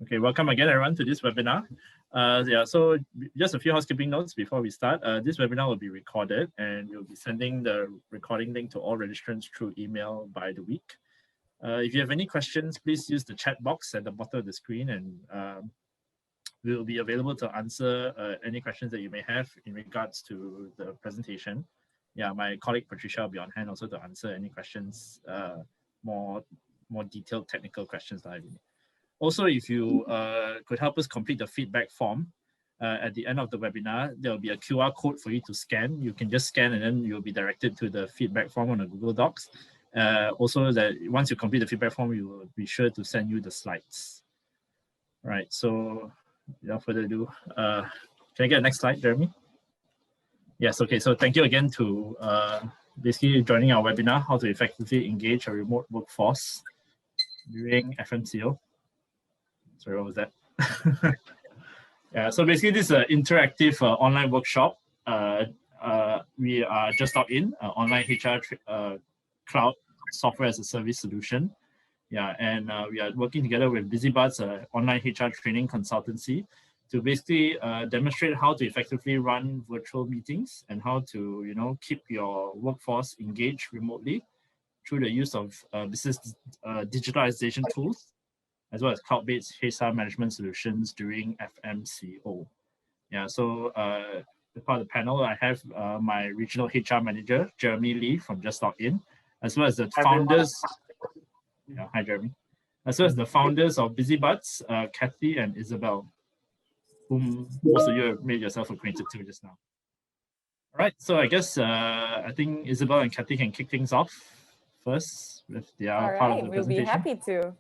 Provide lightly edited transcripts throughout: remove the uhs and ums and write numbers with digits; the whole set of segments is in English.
Okay, welcome again, everyone, to this webinar. So just a few housekeeping notes before we start. This webinar will be recorded, and we'll be sending the recording link to all registrants through email by the week. If you have any questions, please use the chat box at the bottom of the screen, and we will be available to answer any questions that you may have in regards to the presentation. Yeah, my colleague Patricia will be on hand also to answer any questions, more detailed technical questions that I need. Also, if you could help us complete the feedback form at the end of the webinar, there will be a QR code for you to scan. You can just scan and then you'll be directed to the feedback form on the Google Docs. Also, that once you complete the feedback form, we will be sure to send you the slides. All right, so without further ado, can I get the next slide, Jeremy? Yes, okay, so thank you again to basically joining our webinar, how to effectively engage a remote workforce during FMCO. Sorry, what was that? Yeah, so basically this is an interactive online workshop. We are JustLogin, online HR cloud software as a service solution. Yeah, and we are working together with BusyBuds, online HR training consultancy, to basically demonstrate how to effectively run virtual meetings and how to, keep your workforce engaged remotely through the use of business digitalization tools, as well as cloud-based HR management solutions during FMCO. Yeah, so as part of the panel, I have my regional HR manager, Jeremy Lee from JustLogin, as well as the founders. Yeah, hi, Jeremy. As well as the founders of BusyBuds, Kathy and Isabell, whom most of you have made yourself acquainted to just now. All right, so I guess I think Isabell and Kathy can kick things off first with their part of the presentation. We'll be happy to.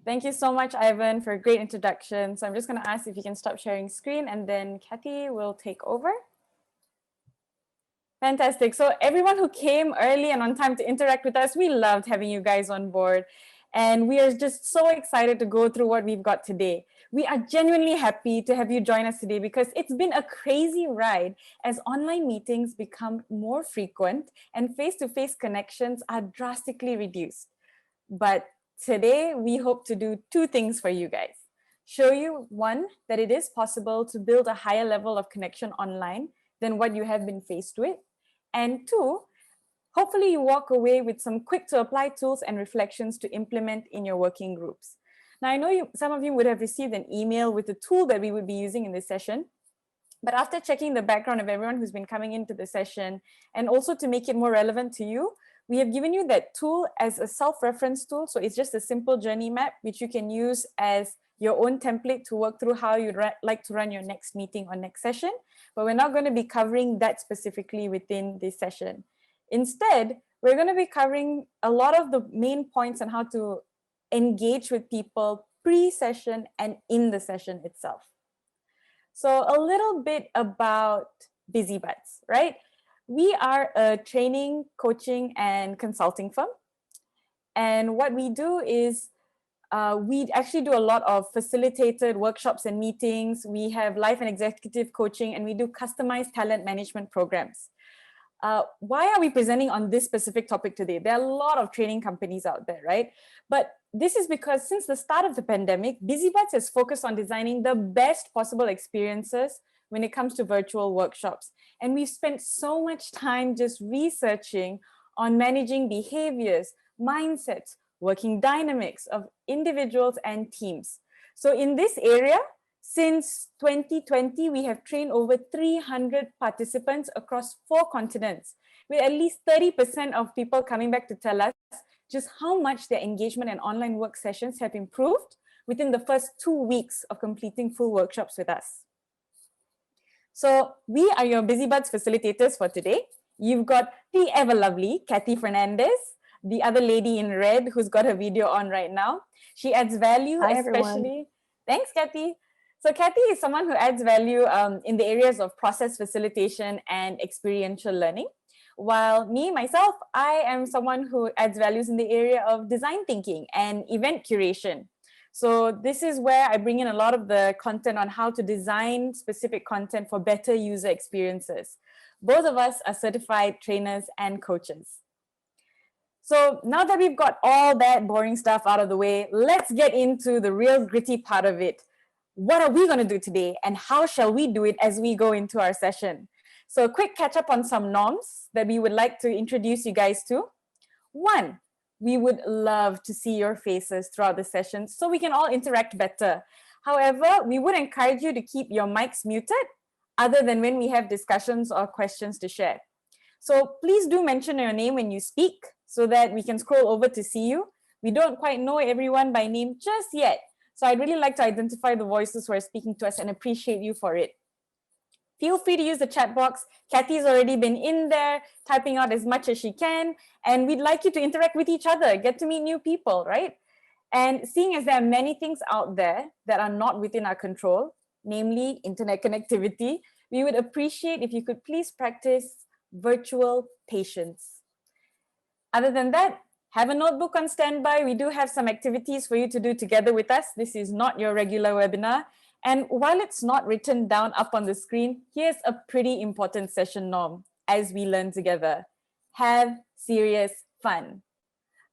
Thank you so much, Ivan, for a great introduction. So I'm just going to ask if you can stop sharing screen, and then Kathy will take over. Fantastic. So everyone who came early and on time to interact with us, we loved having you guys on board. And we are just so excited to go through what we've got today. We are genuinely happy to have you join us today because it's been a crazy ride as online meetings become more frequent and face-to-face connections are drastically reduced. But today, we hope to do two things for you guys. Show you, one, that it is possible to build a higher level of connection online than what you have been faced with. And two, hopefully you walk away with some quick to apply tools and reflections to implement in your working groups. Now, I know some of you would have received an email with the tool that we would be using in this session. But after checking the background of everyone who's been coming into the session, and also to make it more relevant to you, we have given you that tool as a self-reference tool. So it's just a simple journey map, which you can use as your own template to work through how you'd like to run your next meeting or next session. But we're not going to be covering that specifically within this session. Instead, we're going to be covering a lot of the main points on how to engage with people pre-session and in the session itself. So a little bit about BusyBuds, right? We are a training, coaching, and consulting firm. And what we do is we actually do a lot of facilitated workshops and meetings. We have life and executive coaching, and we do customized talent management programs. Why are we presenting on this specific topic today? There are a lot of training companies out there, right? But this is because since the start of the pandemic, BusyBuds has focused on designing the best possible experiences when it comes to virtual workshops. And we've spent so much time just researching on managing behaviors, mindsets, working dynamics of individuals and teams. So in this area, since 2020, we have trained over 300 participants across 4 continents, with at least 30% of people coming back to tell us just how much their engagement and online work sessions have improved within the first 2 weeks of completing full workshops with us. So we are your BusyBuds facilitators for today. You've got the ever lovely Kathy Fernandez, the other lady in red who's got her video on right now. She adds value, Hi, especially. everyone. Thanks, Kathy. So Kathy is someone who adds value in the areas of process facilitation and experiential learning. While myself, I am someone who adds values in the area of design thinking and event curation. So this is where I bring in a lot of the content on how to design specific content for better user experiences. Both of us are certified trainers and coaches. So now that we've got all that boring stuff out of the way, let's get into the real gritty part of it. What are we going to do today, and how shall we do it as we go into our session? So a quick catch up on some norms that we would like to introduce you guys to. One, we would love to see your faces throughout the session so we can all interact better. However, we would encourage you to keep your mics muted other than when we have discussions or questions to share. So please do mention your name when you speak so that we can scroll over to see you. We don't quite know everyone by name just yet. So I'd really like to identify the voices who are speaking to us and appreciate you for it. Feel free to use the chat box. Kathy's already been in there, typing out as much as she can. And we'd like you to interact with each other, get to meet new people, right? And seeing as there are many things out there that are not within our control, namely internet connectivity, we would appreciate if you could please practice virtual patience. Other than that, have a notebook on standby. We do have some activities for you to do together with us. This is not your regular webinar. And while it's not written down up on the screen, here's a pretty important session norm as we learn together. Have serious fun.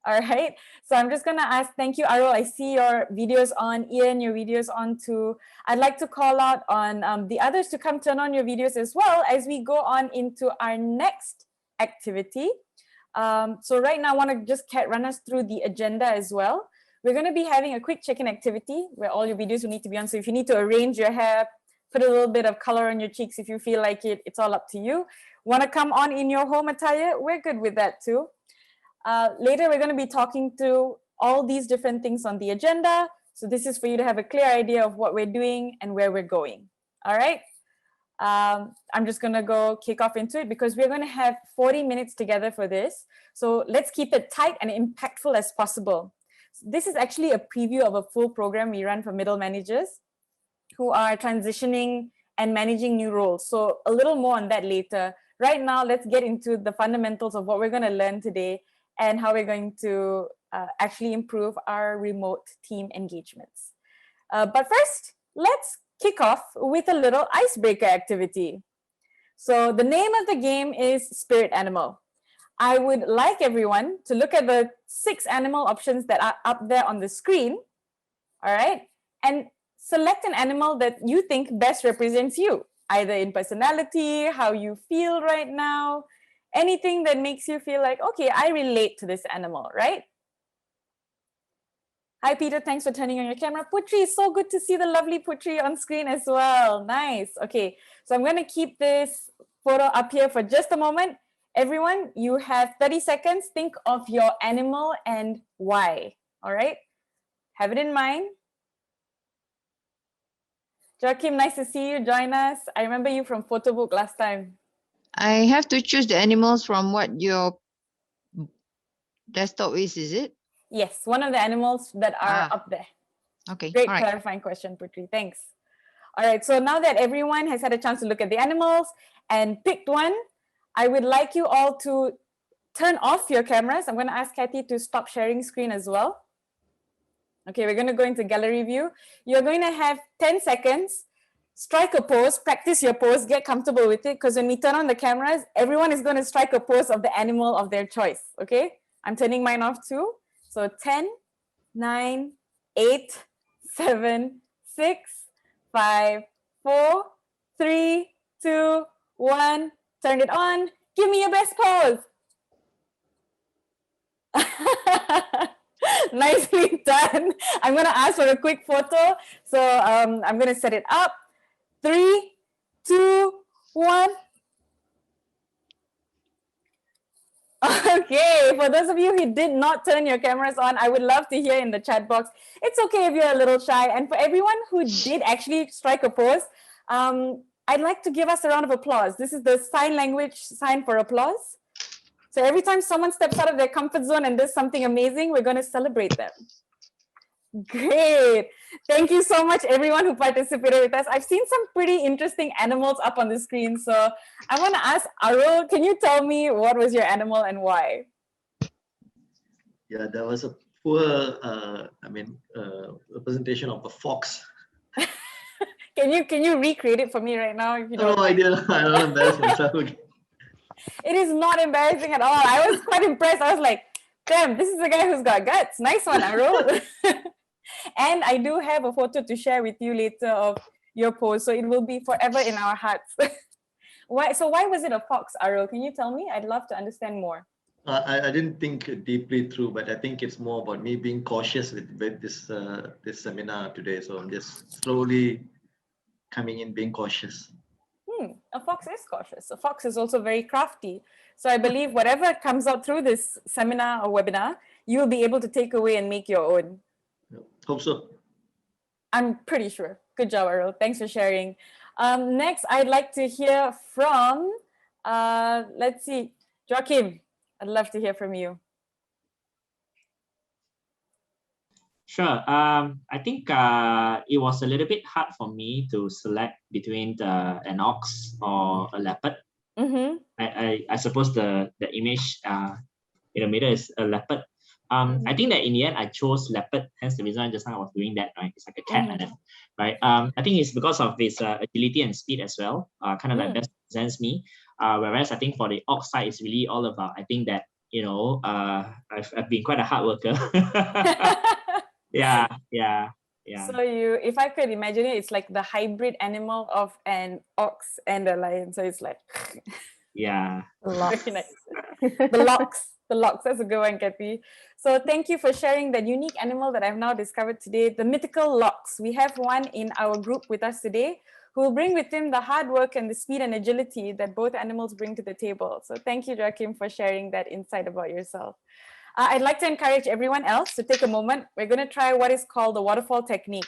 All right, so I'm just gonna ask, thank you, Arul. I see your videos on, Ian, your videos on too. I'd like to call out on the others to come turn on your videos as well as we go on into our next activity. So right now I wanna just run us through the agenda as well. We're going to be having a quick check-in activity where all your videos will need to be on. So if you need to arrange your hair, put a little bit of color on your cheeks if you feel like it, it's all up to you. Want to come on in your home attire? We're good with that too. Later, we're going to be talking through all these different things on the agenda. So this is for you to have a clear idea of what we're doing and where we're going. All right. I'm just going to go kick off into it because we're going to have 40 minutes together for this. So let's keep it tight and impactful as possible. This is actually a preview of a full program we run for middle managers who are transitioning and managing new roles. So a little more on that later. Right now, let's get into the fundamentals of what we're going to learn today and how we're going to actually improve our remote team engagements. But first, let's kick off with a little icebreaker activity. So the name of the game is Spirit Animal. I would like everyone to look at the 6 animal options that are up there on the screen, all right? And select an animal that you think best represents you, either in personality, how you feel right now, anything that makes you feel like, okay, I relate to this animal, right? Hi, Peter, thanks for turning on your camera. Putri, so good to see the lovely Putri on screen as well. Nice, okay. So I'm gonna keep this photo up here for just a moment. Everyone, you have 30 seconds. Think of your animal and why, all right? Have it in mind. Joachim, nice to see you. Join us. I remember you from Photobook last time. I have to choose the animals from what your desktop is it? Yes, one of the animals that are up there. Okay. Great all right. clarifying question, Putri. Thanks. All right, so now that everyone has had a chance to look at the animals and picked one, I would like you all to turn off your cameras. I'm going to ask Kathy to stop sharing screen as well. Okay, we're going to go into gallery view. You're going to have 10 seconds. Strike a pose, practice your pose, get comfortable with it, because when we turn on the cameras, everyone is going to strike a pose of the animal of their choice. Okay, I'm turning mine off too. So 10, 9, 8, 7, 6, 5, 4, 3, 2, 1. Turn it on. Give me your best pose. Nicely done. I'm going to ask for a quick photo. So I'm going to set it up. 3, 2, 1. Okay, for those of you who did not turn your cameras on, I would love to hear in the chat box. It's okay if you're a little shy. And for everyone who did actually strike a pose, I'd like to give us a round of applause. This is the sign language sign for applause. So every time someone steps out of their comfort zone and does something amazing, we're going to celebrate them. Great. Thank you so much, everyone who participated with us. I've seen some pretty interesting animals up on the screen. So I want to ask Arul, can you tell me what was your animal and why? Yeah, there was a poor, representation of a fox. Can you recreate it for me right now? If you don't No idea. I don't embarrass myself. It is not embarrassing at all. I was quite impressed. I was like, Damn, this is the guy who's got guts. Nice one, Arul. And I do have a photo to share with you later of your post, so it will be forever in our hearts. Why was it a fox, Arul? Can you tell me? I'd love to understand more. I didn't think deeply through, but I think it's more about me being cautious with this this seminar today. So I'm just slowly coming in, being cautious. A fox is cautious. A fox is also very crafty. So I believe whatever comes out through this seminar or webinar, you will be able to take away and make your own. Hope so. I'm pretty sure. Good job, Arul. Thanks for sharing. Next, I'd like to hear from, let's see, Joachim. I'd love to hear from you. Sure. I think it was a little bit hard for me to select between an ox or a leopard. I suppose the image in the middle is a leopard. I think that in the end I chose leopard. Hence the reason just now I was doing that. Right, it's like a cat like that. Right. I think it's because of this agility and speed as well. Kind of like best represents me. Whereas I think for the ox side, it's really all about. I think that I've been quite a hard worker. Yeah. So if I could imagine it, it's like the hybrid animal of an ox and a lion. So it's like, yeah. Very nice. The locks. That's a good one, Kathy. So thank you for sharing that unique animal that I've now discovered today, the mythical lox. We have one in our group with us today who will bring with him the hard work and the speed and agility that both animals bring to the table. So thank you, Joachim, for sharing that insight about yourself. I'd like to encourage everyone else to take a moment. We're going to try what is called the waterfall technique.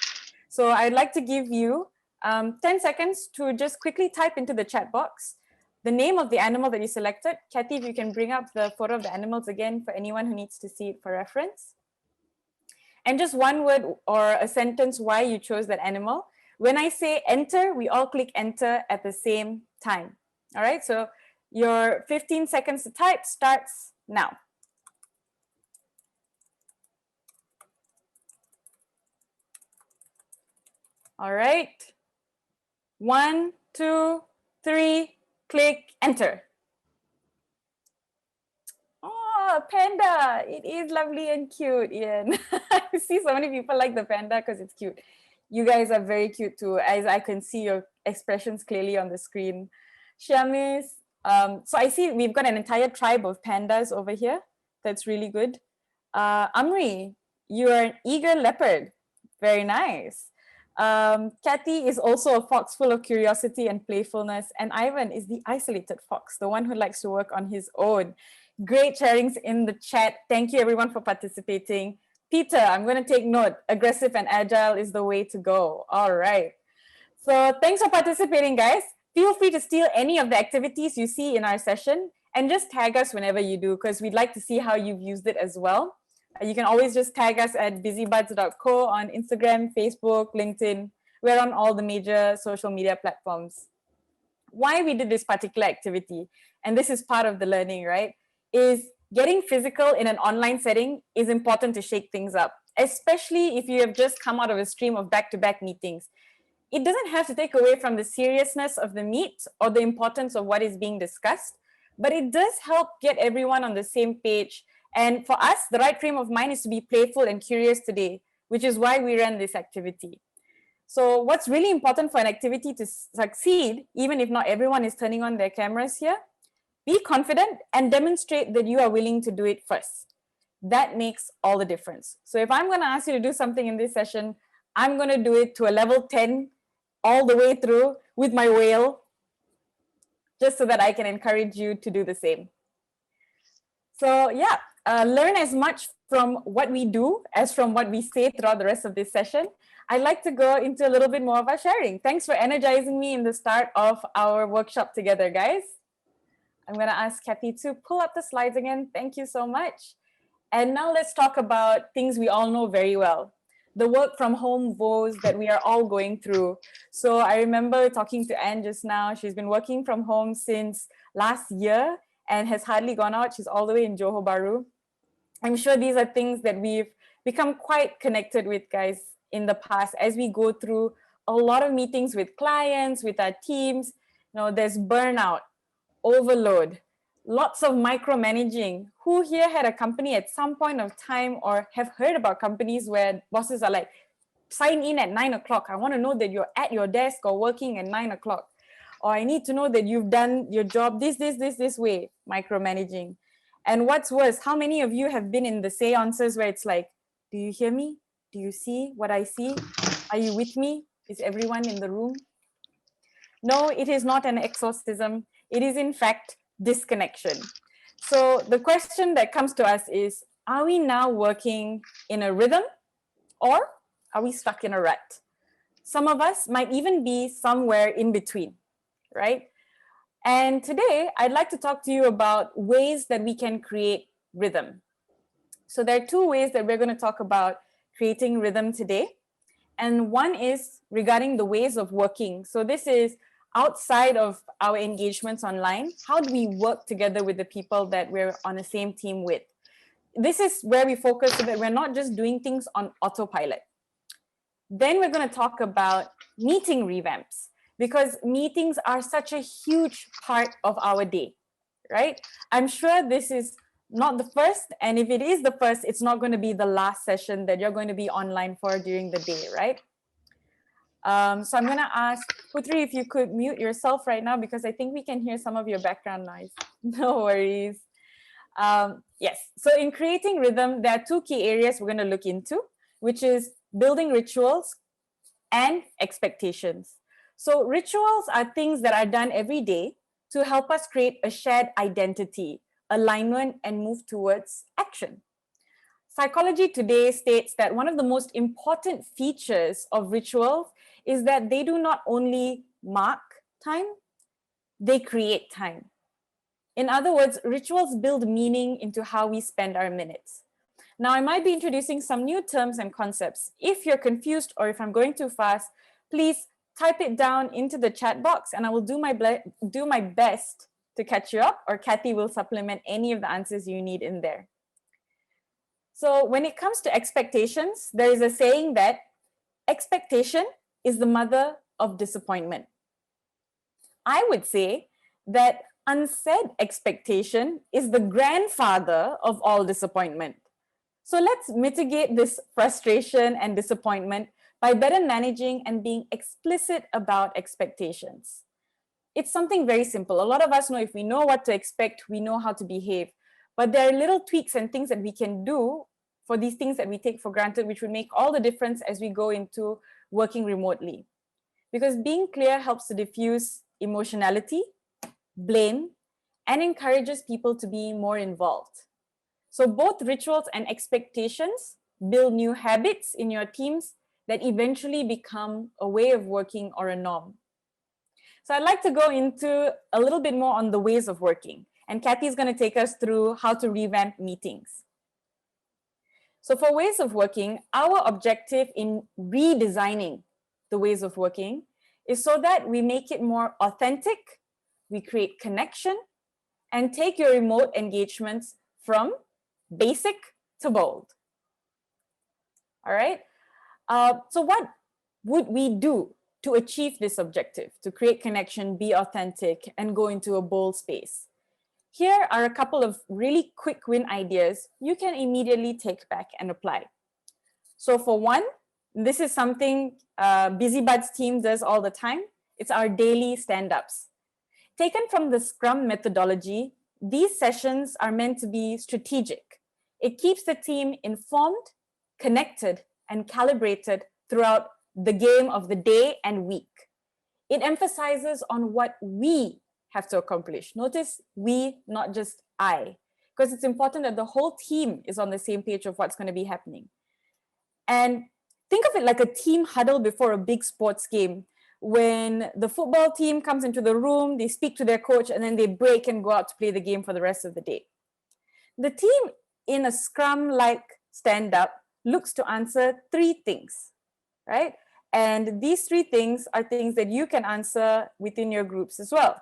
So I'd like to give you 10 seconds to just quickly type into the chat box the name of the animal that you selected. Kathy, if you can bring up the photo of the animals again for anyone who needs to see it for reference. And just one word or a sentence why you chose that animal. When I say enter, we all click enter at the same time. All right, so your 15 seconds to type starts now. All right, 1, 2, 3, click enter. Oh, panda, it is lovely and cute, Ian. I see so many people like the panda because it's cute. You guys are very cute too, as I can see your expressions clearly on the screen. Shamis, so I see we've got an entire tribe of pandas over here. That's really good. Amri, you are an eager leopard. Very nice. Kathy is also a fox full of curiosity and playfulness, and Ivan is the isolated fox, the one who likes to work on his own. Great sharings in the chat. Thank you everyone for participating. Peter, I'm going to take note. Aggressive and agile is the way to go. All right. So thanks for participating, guys. Feel free to steal any of the activities you see in our session and just tag us whenever you do, because we'd like to see how you've used it as well. You can always just tag us at busybuds.co on Instagram, Facebook, LinkedIn. We're on all the major social media platforms. Why we did this particular activity, and this is part of the learning, right, is getting physical in an online setting is important to shake things up, especially if you have just come out of a stream of back-to-back meetings. It doesn't have to take away from the seriousness of the meet or the importance of what is being discussed, but it does help get everyone on the same page. And for us, the right frame of mind is to be playful and curious today, which is why we ran this activity. So what's really important for an activity to succeed, even if not everyone is turning on their cameras here, be confident and demonstrate that you are willing to do it first. That makes all the difference. So if I'm going to ask you to do something in this session, I'm going to do it to a level 10 all the way through with my whale, just so that I can encourage you to do the same. So yeah, learn as much from what we do as from what we say throughout the rest of this session. I'd like to go into a little bit more of our sharing. Thanks for energizing me in the start of our workshop together, guys. I'm going to ask Kathy to pull up the slides again. Thank you so much. And now let's talk about things we all know very well. The work from home woes that we are all going through. So I remember talking to Anne just now. She's been working from home since last year and has hardly gone out. She's all the way in Johor Bahru. I'm sure these are things that we've become quite connected with, guys, in the past as we go through a lot of meetings with clients, with our teams. You know, there's burnout, overload, Lots of micromanaging. Who here had a company at some point of time or have heard about companies where bosses are like, sign in at 9 o'clock. I want to know that you're at your desk or working at 9 o'clock. Or I need to know that you've done your job this way, micromanaging. And what's worse, how many of you have been in the seances where it's like, do you hear me? Do you see what I see? Are you with me? Is everyone in the room? No, it is not an exorcism. It is in fact disconnection. So the question that comes to us is, are we now working in a rhythm or are we stuck in a rut? Some of us might even be somewhere in between, right? And today I'd like to talk to you about ways that we can create rhythm. So there are two ways that we're going to talk about creating rhythm today. And one is regarding the ways of working. So this is outside of our engagements online. How do we work together with the people that we're on the same team with? This is where we focus so that we're not just doing things on autopilot. Then we're going to talk about meeting revamps, because meetings are such a huge part of our day, right? I'm sure this is not the first, and if it is the first, it's not going to be the last session that you're going to be online for during the day, right? So I'm going to ask Putri if you could mute yourself right now, because I think we can hear some of your background noise. No worries. Yes, so in creating rhythm, there are two key areas we're going to look into, which is building rituals and expectations. So rituals are things that are done every day to help us create a shared identity, alignment, and move towards action. Psychology Today states that one of the most important features of rituals is that they do not only mark time, they create time. In other words, rituals build meaning into how we spend our minutes. Now, I might be introducing some new terms and concepts. If you're confused or if I'm going too fast, please type it down into the chat box and I will do my best to catch you up, or Kathy will supplement any of the answers you need in there. So when it comes to expectations, there is a saying that expectation is the mother of disappointment. I would say that unsaid expectation is the grandfather of all disappointment. So let's mitigate this frustration and disappointment by better managing and being explicit about expectations. It's something very simple. A lot of us know if we know what to expect, we know how to behave. But there are little tweaks and things that we can do for these things that we take for granted, which would make all the difference as we go into working remotely. Because being clear helps to diffuse emotionality, blame, and encourages people to be more involved. So both rituals and expectations build new habits in your teams that eventually become a way of working or a norm. So I'd like to go into a little bit more on the ways of working. And Kathy is going to take us through how to revamp meetings. So for ways of working, our objective in redesigning the ways of working is so that we make it more authentic, we create connection, and take your remote engagements from basic to bold. All right. So what would we do to achieve this objective, to create connection, be authentic, and go into a bold space? Here are a couple of really quick win ideas you can immediately take back and apply. So for one, this is something BusyBuds team does all the time. It's our daily stand-ups. Taken from the Scrum methodology, these sessions are meant to be strategic. It keeps the team informed, connected, and calibrated throughout the game of the day and week. It emphasizes on what we have to accomplish. Notice we, not just I, because it's important that the whole team is on the same page of what's going to be happening. And think of it like a team huddle before a big sports game. When the football team comes into the room, they speak to their coach, and then they break and go out to play the game for the rest of the day. The team in a Scrum-like stand-up looks to answer three things, right? And these three things are things that you can answer within your groups as well.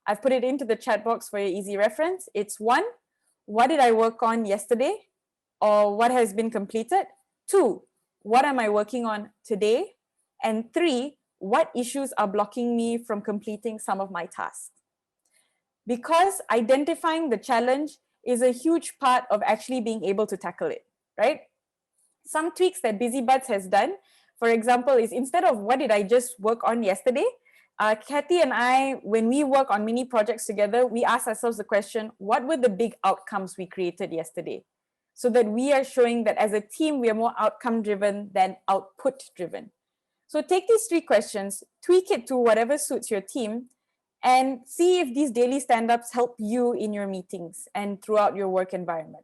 I've put it into the chat box for your easy reference. It's one, what did I work on yesterday? Or what has been completed? Two, what am I working on today? And three, what issues are blocking me from completing some of my tasks? because identifying the challenge is a huge part of actually being able to tackle it, right? Some tweaks that BusyBuds has done, for example, is instead of what did I just work on yesterday, Kathy and I, when we work on mini projects together, we ask ourselves the question, what were the big outcomes we created yesterday? So that we are showing that as a team, we are more outcome driven than output driven. So take these 3 questions, tweak it to whatever suits your team, and see if these daily stand-ups help you in your meetings and throughout your work environment.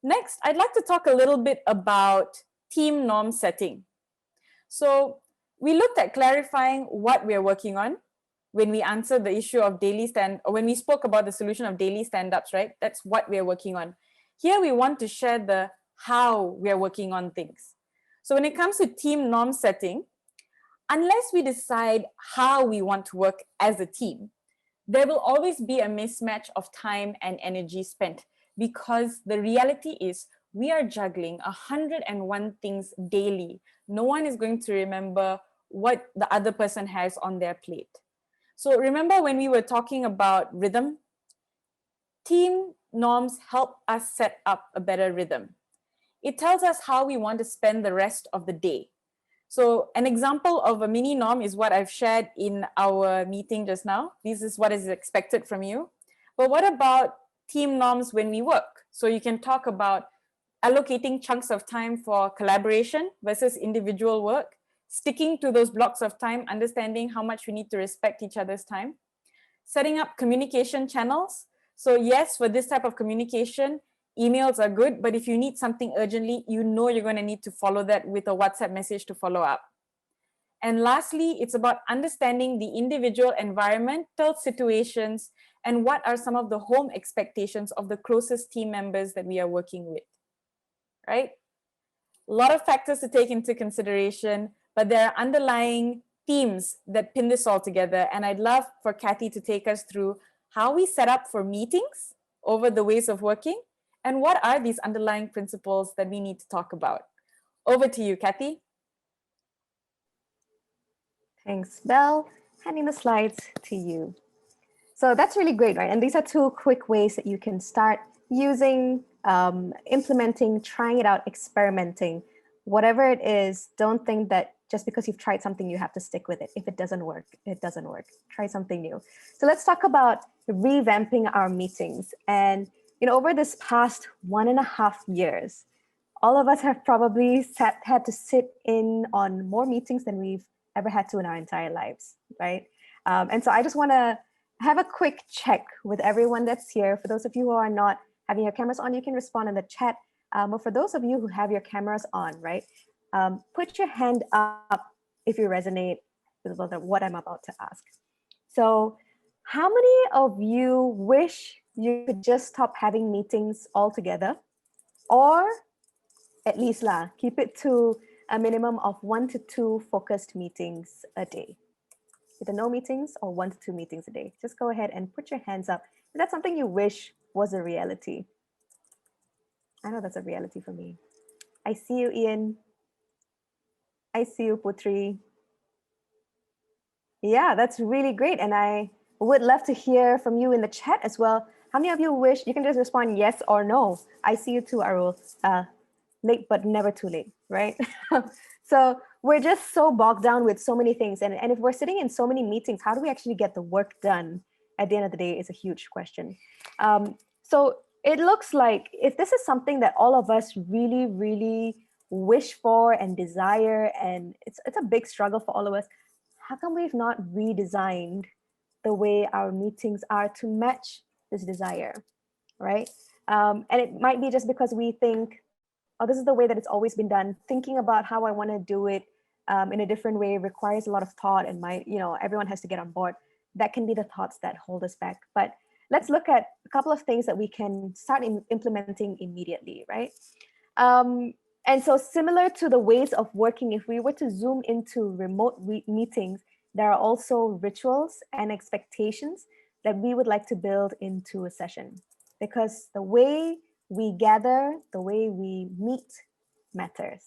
Next, I'd like to talk a little bit about team norm setting. So we looked at clarifying what we're working on when we answered the issue of when we spoke about the solution of daily stand-ups, right? That's what we're working on. Here we want to share the how we're working on things. So when it comes to team norm setting, unless we decide how we want to work as a team, there will always be a mismatch of time and energy spent, because the reality is we are juggling 101 things daily. No one is going to remember what the other person has on their plate. So remember when we were talking about rhythm? Team norms help us set up a better rhythm. It tells us how we want to spend the rest of the day. So an example of a mini norm is what I've shared in our meeting just now. This is what is expected from you. But what about team norms when we work? So you can talk about allocating chunks of time for collaboration versus individual work, sticking to those blocks of time, understanding how much we need to respect each other's time, setting up communication channels. So yes, for this type of communication, emails are good, but if you need something urgently, you know you're going to need to follow that with a WhatsApp message to follow up. And lastly, it's about understanding the individual environmental situations and what are some of the home expectations of the closest team members that we are working with, right? A lot of factors to take into consideration, but there are underlying themes that pin this all together. And I'd love for Kathy to take us through how we set up for meetings over the ways of working, and what are these underlying principles that we need to talk about. Over to you, Kathy. Thanks, Belle. Handing the slides to you. So that's really great, right? And these are 2 quick ways that you can start using, implementing, trying it out, experimenting. Whatever it is, don't think that just because you've tried something, you have to stick with it. If it doesn't work, it doesn't work. Try something new. So let's talk about revamping our meetings. And over this past 1.5 years, all of us have probably had to sit in on more meetings than we've ever had to in our entire lives, right? And so I just want to have a quick check with everyone that's here. For those of you who are not having your cameras on, you can respond in the chat. But for those of you who have your cameras on, right, put your hand up if you resonate with what I'm about to ask. So how many of you wish you could just stop having meetings altogether, or at least keep it to a minimum of 1 to 2 focused meetings a day? Either no meetings or 1 to 2 meetings a day. Just go ahead and put your hands up. Is that something you wish was a reality? I know that's a reality for me. I see you, Ian. I see you, Putri. Yeah, that's really great. And I would love to hear from you in the chat as well. How many of you wish? You can just respond yes or no. I see you too, Arul. Late but never too late, right? So we're just so bogged down with so many things. And if we're sitting in so many meetings, how do we actually get the work done at the end of the day is a huge question. So it looks like if this is something that all of us really, really wish for and desire, and it's a big struggle for all of us, how come we've not redesigned the way our meetings are to match this desire, right? And it might be just because we think, oh, this is the way that it's always been done. Thinking about how I want to do it in a different way requires a lot of thought, and everyone has to get on board. That can be the thoughts that hold us back. But let's look at a couple of things that we can start implementing immediately, right? And so similar to the ways of working, if we were to zoom into remote meetings, there are also rituals and expectations that we would like to build into a session, because the way we gather, the way we meet matters.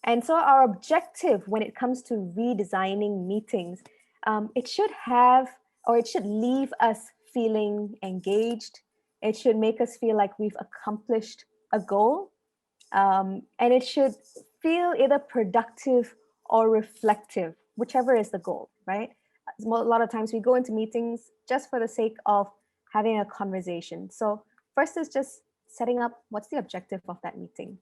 And so our objective when it comes to redesigning meetings, it should leave us feeling engaged. It should make us feel like we've accomplished a goal. And it should feel either productive or reflective, whichever is the goal, right? A lot of times we go into meetings just for the sake of having a conversation. So first is just setting up what's the objective of that meeting.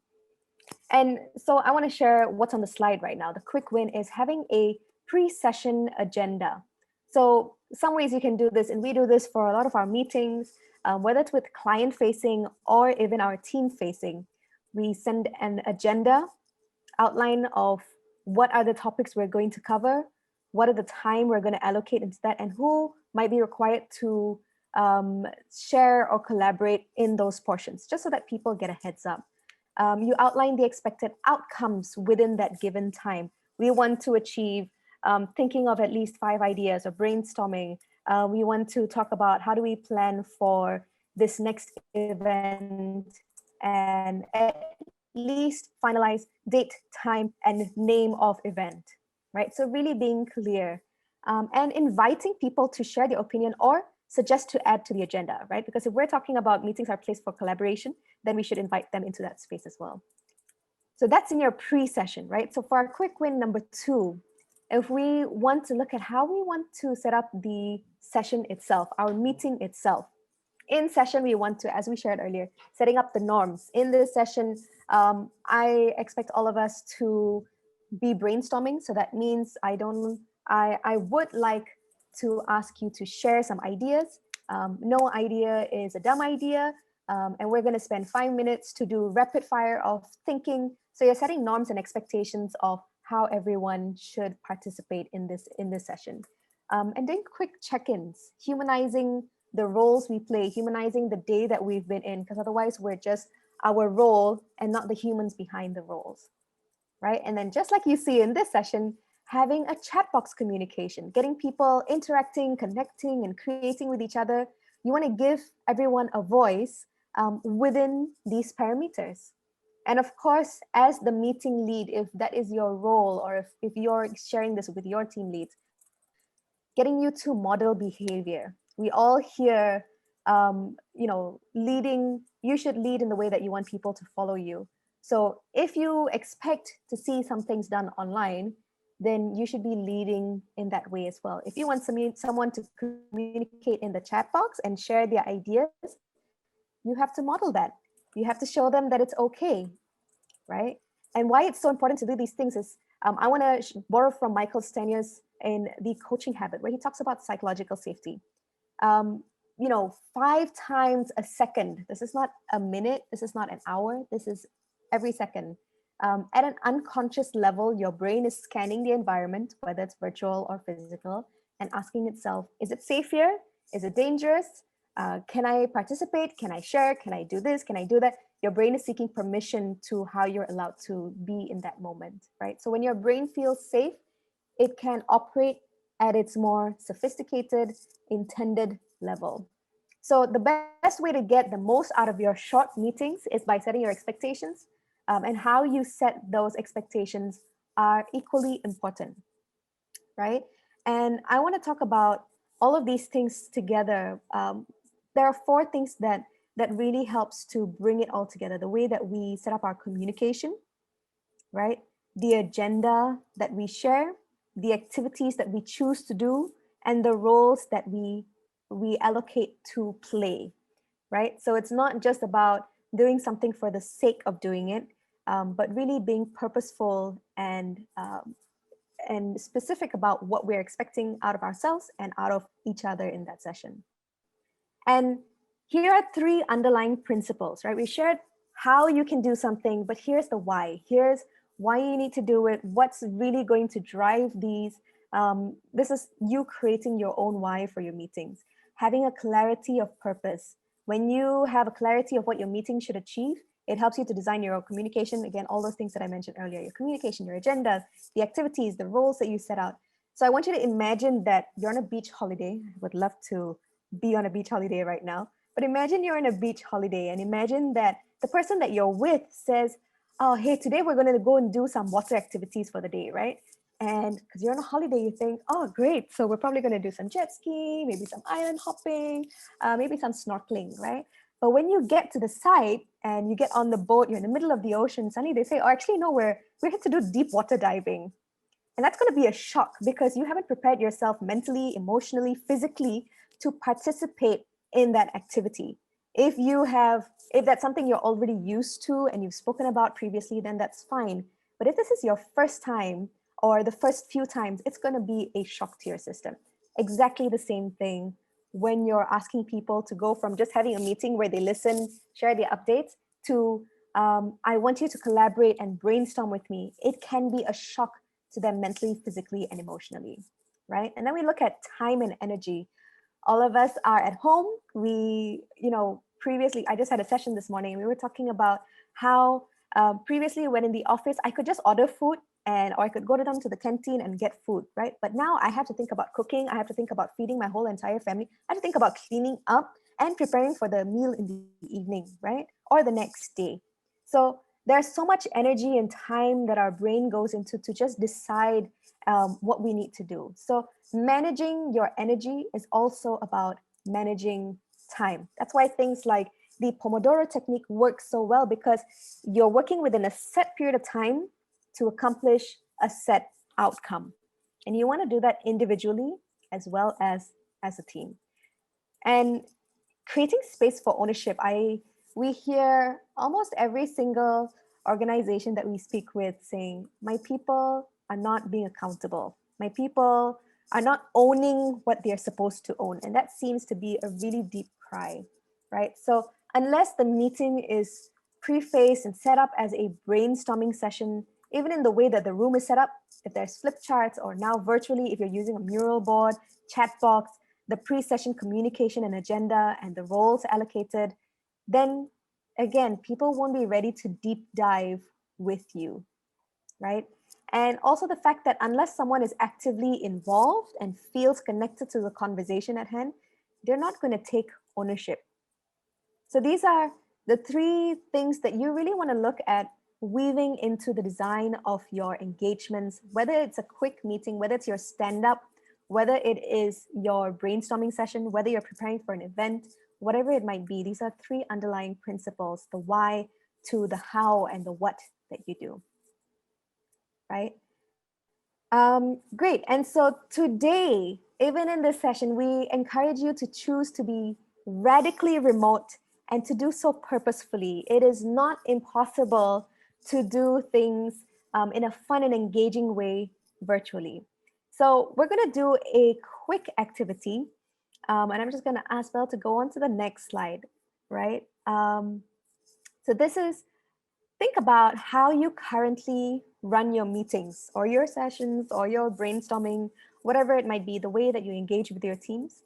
And so I want to share what's on the slide right now. The quick win is having a pre-session agenda. So some ways you can do this, and we do this for a lot of our meetings, whether it's with client facing or even our team facing. We send an agenda outline of what are the topics we're going to cover, what are the time we're going to allocate into that, and who might be required to share or collaborate in those portions, just so that people get a heads up. You outline the expected outcomes within that given time. We want to achieve thinking of at least 5 ideas or brainstorming. We want to talk about how do we plan for this next event and at least finalize date, time, and name of event, right? So really being clear and inviting people to share their opinion or suggest to add to the agenda, right? Because if we're talking about meetings are a place for collaboration, then we should invite them into that space as well. So that's in your pre-session, right? So for our quick win number 2, if we want to look at how we want to set up the session itself, our meeting itself. In session, we want to, as we shared earlier, setting up the norms. In this session, I expect all of us to be brainstorming. So that means I would like to ask you to share some ideas. No idea is a dumb idea. And we're going to spend 5 minutes to do rapid fire of thinking. So you're setting norms and expectations of how everyone should participate in this session. And then quick check-ins, humanizing the roles we play, humanizing the day that we've been in, because otherwise we're just our role and not the humans behind the roles, right? And then just like you see in this session, having a chat box communication, getting people interacting, connecting, and creating with each other. You want to give everyone a voice within these parameters. And of course, as the meeting lead, if that is your role, or if you're sharing this with your team leads, getting you to model behavior. We all hear, leading, you should lead in the way that you want people to follow you. So if you expect to see some things done online, then you should be leading in that way as well. If you want someone to communicate in the chat box and share their ideas, you have to model that. You have to show them that it's okay, right? And why it's so important to do these things is, I want to borrow from Michael Staniers in The Coaching Habit, where he talks about psychological safety. 5 times a second. This is not a minute. This is not an hour. This is every second. At an unconscious level, your brain is scanning the environment, whether it's virtual or physical, and asking itself, is it safe here? Is it dangerous? Can I participate? Can I share? Can I do this? Can I do that? Your brain is seeking permission to how you're allowed to be in that moment, right? So when your brain feels safe, it can operate at its more sophisticated, intended level. So the best way to get the most out of your short meetings is by setting your expectations, and how you set those expectations are equally important, right? And I want to talk about all of these things together. There are 4 things that really helps to bring it all together. The way that we set up our communication, right? The agenda that we share, the activities that we choose to do, and the roles that we allocate to play, right? So it's not just about doing something for the sake of doing it, but really being purposeful and specific about what we're expecting out of ourselves and out of each other in that session. And here are 3 underlying principles, right? We shared how you can do something, but here's the why. Here's why you need to do it, what's really going to drive these. This is you creating your own why for your meetings, having a clarity of purpose. When you have a clarity of what your meeting should achieve, it helps you to design your communication. Again, all those things that I mentioned earlier, your communication, your agendas, the activities, the roles that you set out. So I want you to imagine that you're on a beach holiday. I would love to be on a beach holiday right now, but imagine you're on a beach holiday and imagine that the person that you're with says, oh, hey, today we're going to go and do some water activities for the day, right? And because you're on a holiday, you think, oh, great. So we're probably going to do some jet ski, maybe some island hopping, maybe some snorkeling, right? But when you get to the site and you get on the boat, you're in the middle of the ocean, suddenly they say, oh, actually, no, we're here to do deep water diving. And that's going to be a shock because you haven't prepared yourself mentally, emotionally, physically to participate in that activity. If that's something you're already used to and you've spoken about previously, then that's fine. But if this is your first time or the first few times, it's going to be a shock to your system. Exactly the same thing when you're asking people to go from just having a meeting where they listen, share their updates, to I want you to collaborate and brainstorm with me. It can be a shock to them mentally, physically, and emotionally, right? And then we look at time and energy. All of us are at home. Previously, I just had a session this morning and we were talking about how previously when in the office, I could just order food or I could go down to the canteen and get food, right? But now I have to think about cooking. I have to think about feeding my whole entire family. I have to think about cleaning up and preparing for the meal in the evening, right? Or the next day. So there's so much energy and time that our brain goes into to just decide what we need to do. So managing your energy is also about managing time. That's why things like the Pomodoro technique works so well, because you're working within a set period of time to accomplish a set outcome. And you want to do that individually as well as a team. And creating space for ownership. We hear almost every single organization that we speak with saying, my people are not being accountable. My people are not owning what they're supposed to own. And that seems to be a really deep cry, right? So unless the meeting is prefaced and set up as a brainstorming session, even in the way that the room is set up, if there's flip charts or now virtually, if you're using a mural board, chat box, the pre-session communication and agenda and the roles allocated, then again, people won't be ready to deep dive with you, right? And also the fact that unless someone is actively involved and feels connected to the conversation at hand, they're not going to take ownership. So these are the three things that you really want to look at weaving into the design of your engagements, whether it's a quick meeting, whether it's your stand-up, whether it is your brainstorming session, whether you're preparing for an event, whatever it might be. These are three underlying principles, the why to the how and the what that you do, right? Great. And so today, even in this session, we encourage you to choose to be radically remote and to do so purposefully. It is not impossible to do things in a fun and engaging way virtually. So we're going to do a quick activity, and I'm just going to ask Belle to go on to the next slide, right? So this is, think about how you currently run your meetings or your sessions or your brainstorming, whatever it might be, the way that you engage with your teams.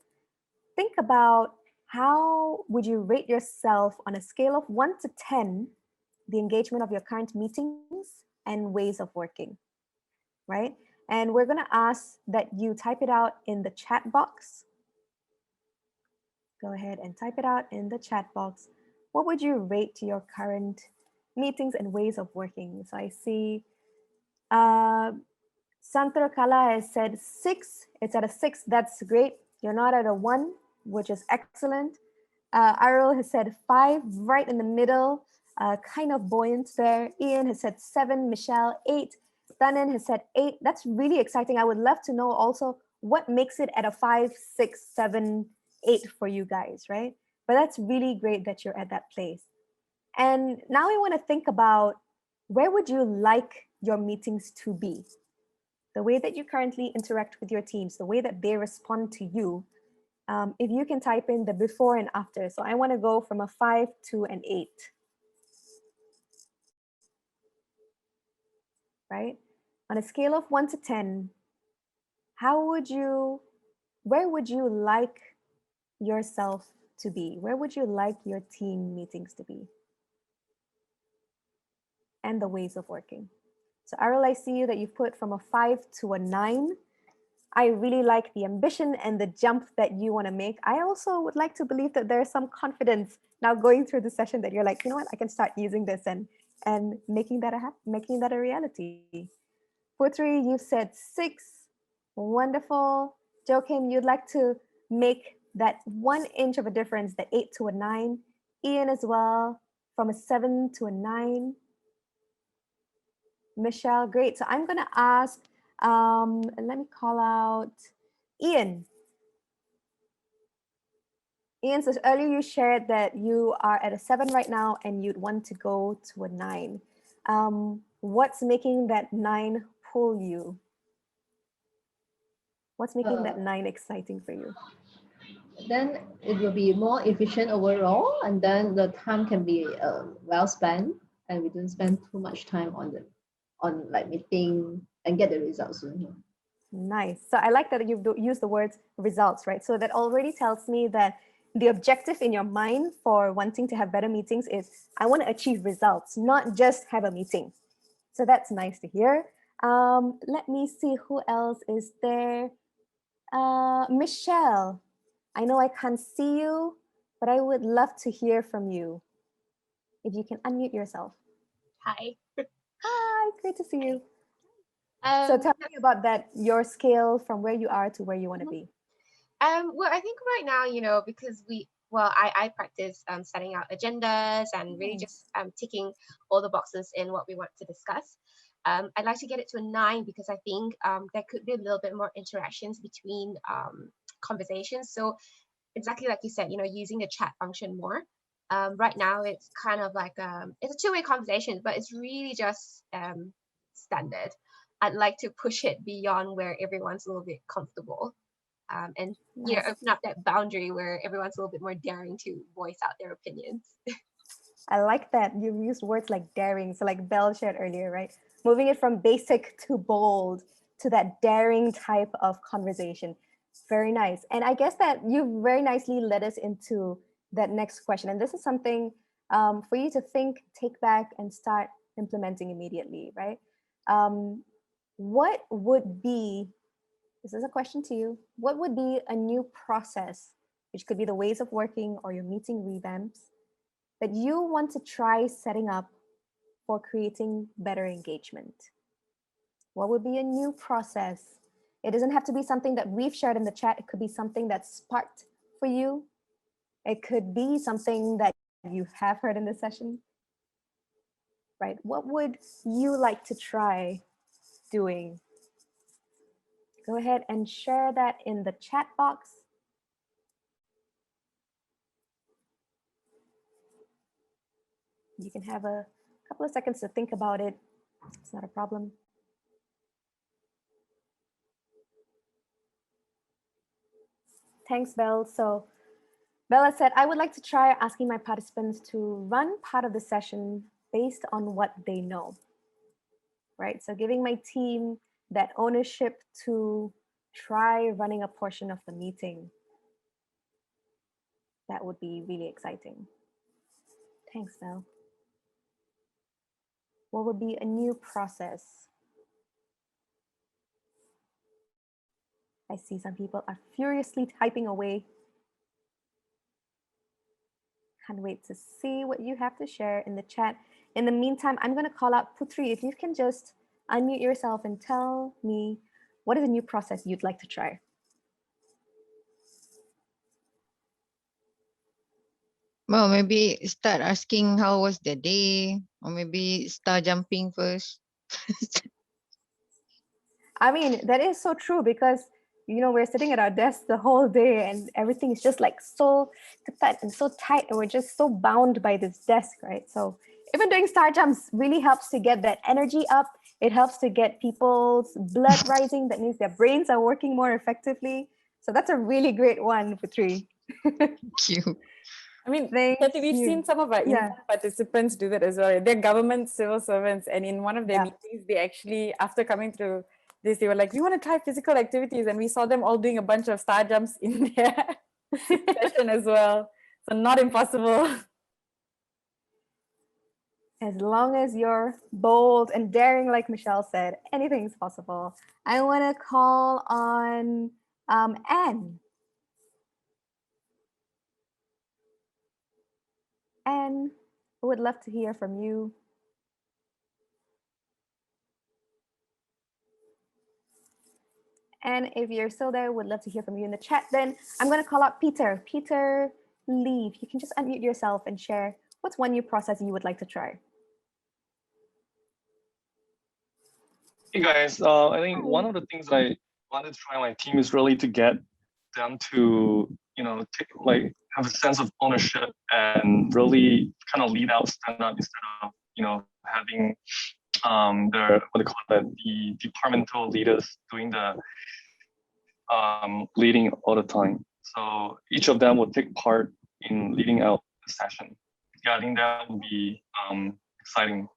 Think about how would you rate yourself on a scale of 1 to 10, the engagement of your current meetings and ways of working, right? And we're going to ask that you type it out in the chat box. Go ahead and type it out in the chat box. What would you rate your current meetings and ways of working? So I see Santra Kala has said 6. It's at a 6. That's great. You're not at a 1, which is excellent. Arul has said 5, right in the middle, kind of buoyant there. Ian has said 7. Michelle, 8. Danan has said 8. That's really exciting. I would love to know also what makes it at a 5, 6, 7, 8 for you guys, right? But that's really great that you're at that place. And now we want to think about, where would you like your meetings to be? The way that you currently interact with your teams, the way that they respond to you. If you can type in the before and after. So I want to go from a 5 to an 8. Right? On a scale of 1 to 10, where would you like yourself to be? Where would you like your team meetings to be? And the ways of working. So Arul, I see you that you've put from a 5 to a 9. I really like the ambition and the jump that you want to make. I also would like to believe that there's some confidence now going through the session that you're like, you know what, I can start using this and making that a reality. Putri, you said 6. Wonderful. Joachim, you'd like to make that 1 inch of a difference, the 8 to a 9. Ian as well, from a 7 to a 9. Michelle, great. So I'm going to ask, let me call out Ian. Ian, so earlier you shared that you are at a 7 right now and you'd want to go to a 9. What's making that 9 pull you? What's making that 9 exciting for you? Then it will be more efficient overall, and then the time can be well spent, and we don't spend too much time on like meeting and get the results soon. Nice. So I like that you've used the words results, right? So that already tells me that the objective in your mind for wanting to have better meetings is I want to achieve results, not just have a meeting. So that's nice to hear. Let me see who else is there. Michelle, I know I can't see you, but I would love to hear from you. If you can unmute yourself. Hi. Hi, great to see you. So tell me about that, your scale from where you are to where you want to be. Well, I think right now, because I practice setting out agendas and really just ticking all the boxes in what we want to discuss. I'd like to get it to a 9 because I think there could be a little bit more interactions between conversations. So exactly like you said, using the chat function more. Right now, it's kind of like it's a two-way conversation, but it's really just standard. I'd like to push it beyond where everyone's a little bit comfortable. And Nice. open up that boundary where everyone's a little bit more daring to voice out their opinions. I like that you used words like daring. So like Belle shared earlier, right? Moving it from basic to bold to that daring type of conversation. Very nice. And I guess that you very nicely led us into that next question. And this is something for you to think, take back and start implementing immediately, right? What would be, this is a question to you, what would be a new process, which could be the ways of working or your meeting revamps, that you want to try setting up for creating better engagement? What would be a new process? It doesn't have to be something that we've shared in the chat. It could be something that's sparked for you. It could be something that you have heard in this session, right? What would you like to try doing? Go ahead and share that in the chat box. You can have a couple of seconds to think about it. It's not a problem. Thanks, Belle. So Bella said, I would like to try asking my participants to run part of the session based on what they know, right? So giving my team that ownership to try running a portion of the meeting. That would be really exciting. Thanks, Belle. What would be a new process? I see some people are furiously typing away. Can't wait to see what you have to share in the chat. In the meantime, I'm going to call out Putri. If you can just unmute yourself and tell me what is a new process you'd like to try. Well, maybe start asking how was the day, or maybe start jumping first. I mean, that is so true because, we're sitting at our desk the whole day and everything is just like so tight and so tight and we're just so bound by this desk, right? So even doing star jumps really helps to get that energy up. It helps to get people's blood rising. That means their brains are working more effectively. So that's a really great one, Putri. Thank you. I mean, Thank Kathy, we've you. seen some of our Yeah. participants do that as well. They're government civil servants, and in one of their meetings, they actually, after coming through this, they were like, we want to try physical activities, and we saw them all doing a bunch of star jumps in their session as well. So not impossible. As long as you're bold and daring, like Michelle said, anything's possible. I want to call on Anne. Anne, I would love to hear from you. And if you're still there, would love to hear from you in the chat. Then I'm going to call out Peter. Peter Lee, you can just unmute yourself and share what's one new process you would like to try. Hey guys, I think one of the things I wanted to try my team is really to get them to, like have a sense of ownership and really kind of lead out, stand up instead of, having the departmental leaders doing the leading all the time. So each of them will take part in leading out the session. Yeah, I think that would be exciting.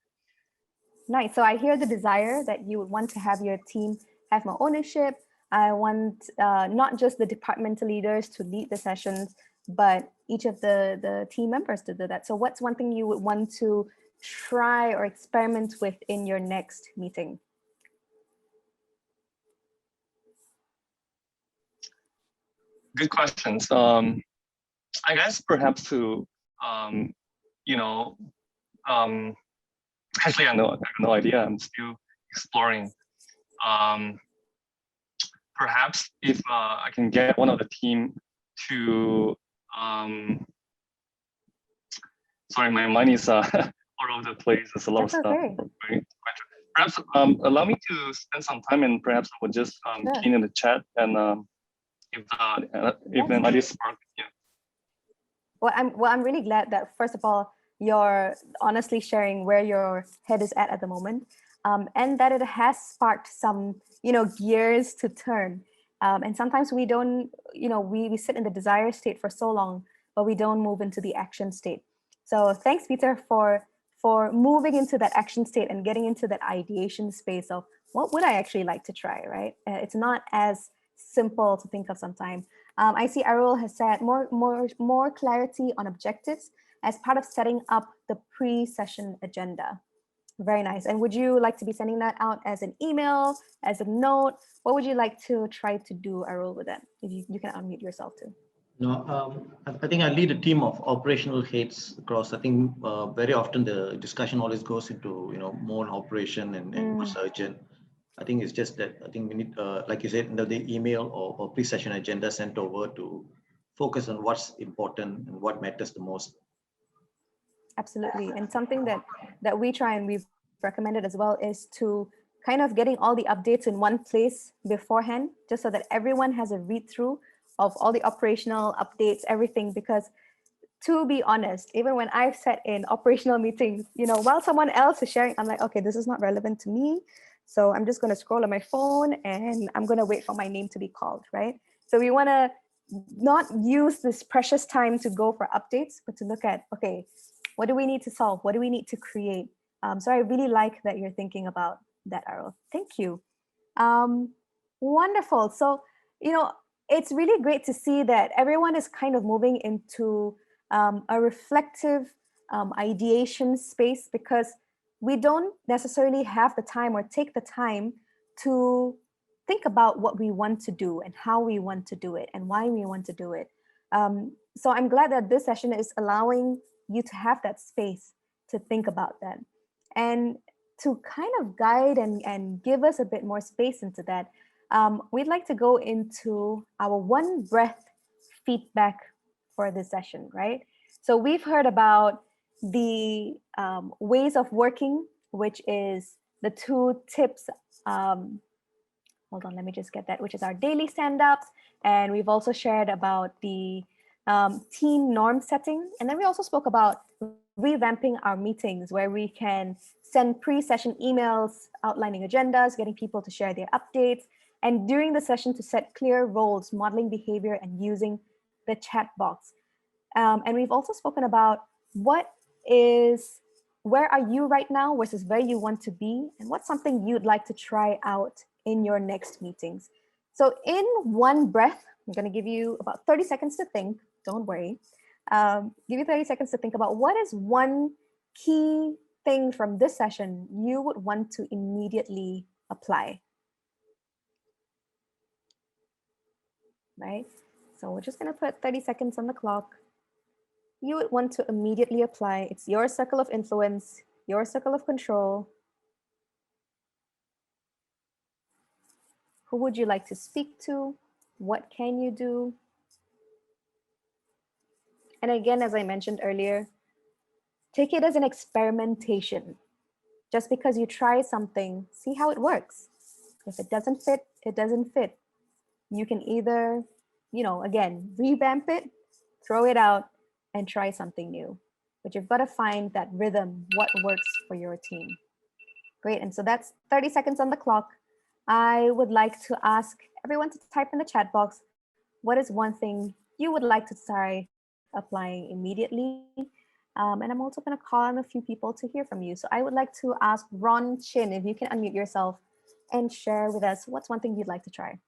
Nice. So I hear the desire that you would want to have your team have more ownership. I want not just the departmental leaders to lead the sessions, but each of the team members to do that. So what's one thing you would want to try or experiment with in your next meeting? Good questions. I guess perhaps to, actually, I have no idea. I'm still exploring. Perhaps if I can get one of the team to, sorry, my mind is all over the place. There's a lot That's of stuff. okay. Perhaps allow me to spend some time, and perhaps I would just key in the chat, and if an idea spark, yeah. Well, I'm really glad that, first of all, you're honestly sharing where your head is at the moment, and that it has sparked some, gears to turn. And sometimes we don't, we sit in the desire state for so long, but we don't move into the action state. So thanks, Peter, for moving into that action state and getting into that ideation space of what would I actually like to try, right? It's not as simple to think of sometimes. I see Arul has said more clarity on objectives as part of setting up the pre-session agenda. Very nice. And would you like to be sending that out as an email, as a note? What would you like to try to do, Arul, with that? If you can unmute yourself too. No, I think I lead a team of operational heads across. I think very often the discussion always goes into more operation and more urgent. I think it's just that I think we need, like you said, the email or pre-session agenda sent over to focus on what's important and what matters the most. Absolutely. And something that we try and we've recommended as well is to kind of getting all the updates in one place beforehand, just so that everyone has a read through of all the operational updates, everything. Because to be honest, even when I've sat in operational meetings, while someone else is sharing, I'm like, okay, this is not relevant to me. So I'm just going to scroll on my phone and I'm going to wait for my name to be called, right? So we want to not use this precious time to go for updates, but to look at, okay, what do we need to solve? What do we need to create? So I really like that you're thinking about that, Arul. Thank you. Wonderful. So, it's really great to see that everyone is kind of moving into a reflective ideation space, because we don't necessarily have the time or take the time to think about what we want to do and how we want to do it and why we want to do it. So I'm glad that this session is allowing you to have that space to think about that and to kind of guide and give us a bit more space into that. We'd like to go into our one breath feedback for this session, right? So we've heard about the ways of working, which is the 2 tips. Hold on, let me just get that, which is our daily stand-ups. And we've also shared about the team norm setting. And then we also spoke about revamping our meetings, where we can send pre-session emails outlining agendas, getting people to share their updates, and during the session to set clear roles, modeling behavior, and using the chat box. And we've also spoken about where are you right now versus where you want to be, and what's something you'd like to try out in your next meetings. So in one breath, I'm going to give you about 30 seconds to think. Don't worry. Give you 30 seconds to think about what is one key thing from this session you would want to immediately apply. Right? So we're just going to put 30 seconds on the clock. You would want to immediately apply. It's your circle of influence, your circle of control. Who would you like to speak to? What can you do? And again, as I mentioned earlier, take it as an experimentation. Just because you try something, see how it works. If it doesn't fit, it doesn't fit. You can either, again, revamp it, throw it out, and try something new. But you've got to find that rhythm, what works for your team. Great, and so that's 30 seconds on the clock. I would like to ask everyone to type in the chat box, what is one thing you would like to try applying immediately? And I'm also going to call on a few people to hear from you. So I would like to ask Ron Chin, if you can unmute yourself and share with us, what's one thing you'd like to try?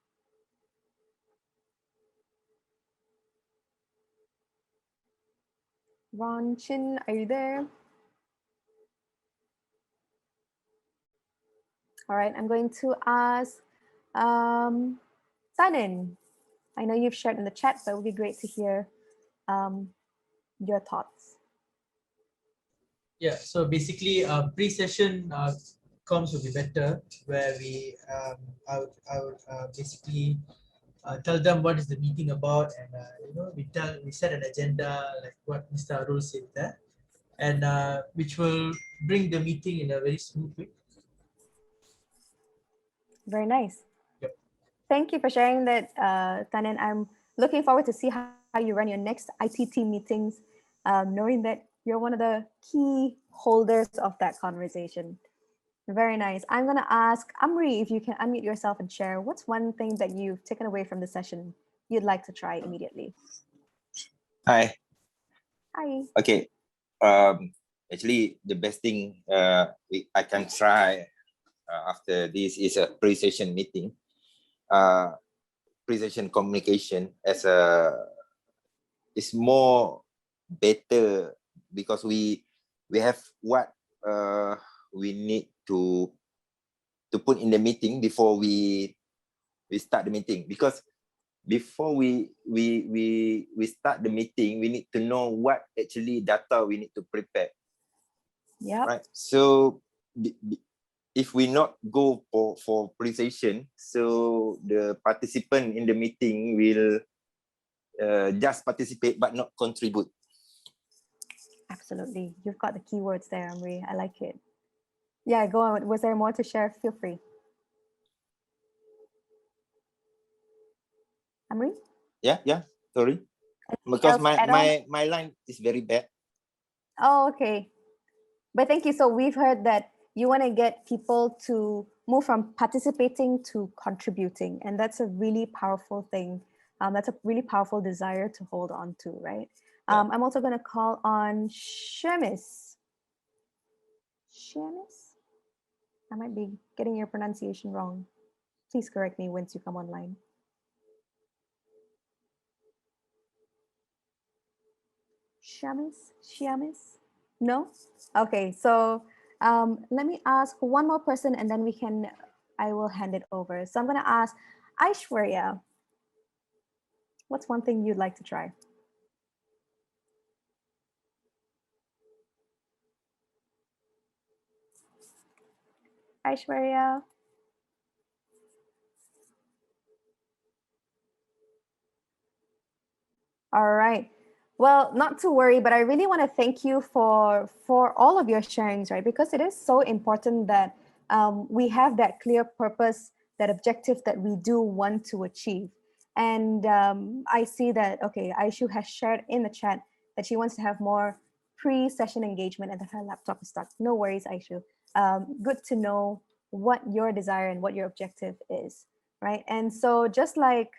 Ron Chin, are you there? All right, I'm going to ask Sanin. I know you've shared in the chat, but it would be great to hear your thoughts. Yeah, so basically pre-session comms would be better, where I would basically tell them what is the meeting about, and we set an agenda like what Mr. Arul said there, and which will bring the meeting in a very smooth way. Very nice. Yep. Thank you for sharing that, Tanan. I'm looking forward to see how you run your next IT team meetings, knowing that you're one of the key holders of that conversation. Very nice. I'm going to ask Amri if you can unmute yourself and share what's one thing that you've taken away from the session you'd like to try immediately. Hi. Hi. Okay. Actually, the best thing I can try after this is a pre-session meeting. Pre-session communication is more better because we have what we need to put in the meeting before we start the meeting, because before we start the meeting, we need to know what actually data we need to prepare. Yeah. Right. So if we not go for pre-session, so the participant in the meeting will just participate but not contribute. Absolutely. You've got the keywords there, Amri. I like it. Yeah, go on. Was there more to share? Feel free. Amri? Yeah. Sorry. Because my line is very bad. Oh, okay. But thank you. So we've heard that you want to get people to move from participating to contributing. And that's a really powerful thing. That's a really powerful desire to hold on to, right? Yeah. I'm also going to call on Shemis. Shemis? I might be getting your pronunciation wrong. Please correct me once you come online. Shemis? No? Okay, so let me ask one more person and then I will hand it over. So I'm going to ask Aishwarya, what's one thing you'd like to try? Aishwarya? All right. Well, not to worry, but I really want to thank you for all of your sharings, right? Because it is so important that we have that clear purpose, that objective that we do want to achieve. And I see that, okay, Aishu has shared in the chat that she wants to have more pre-session engagement and that her laptop is stuck. No worries, Aishu. Good to know what your desire and what your objective is, right? And so just like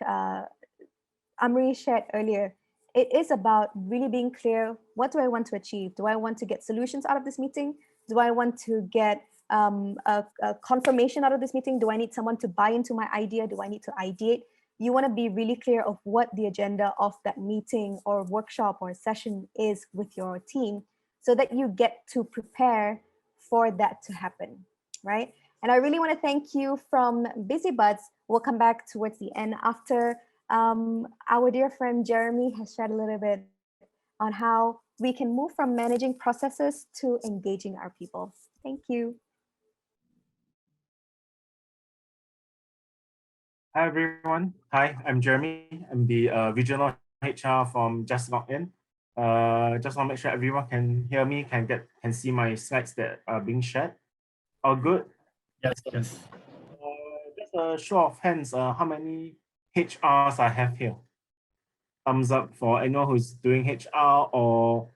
Amri shared earlier, it is about really being clear. What do I want to achieve? Do I want to get solutions out of this meeting? Do I want to get a confirmation out of this meeting? Do I need someone to buy into my idea? Do I need to ideate? You want to be really clear of what the agenda of that meeting or workshop or session is with your team so that you get to prepare for that to happen, right? And I really want to thank you from BusyBuds. We'll come back towards the end after our dear friend Jeremy has shared a little bit on how we can move from managing processes to engaging our people. Thank you. Hi everyone. Hi, I'm Jeremy. I'm the regional HR from JustLogin. Just want to make sure everyone can hear me, can see my slides that are being shared. All good? Yes, yes. Just a show of hands. How many HRs I have here? Thumbs up for anyone who's doing HR or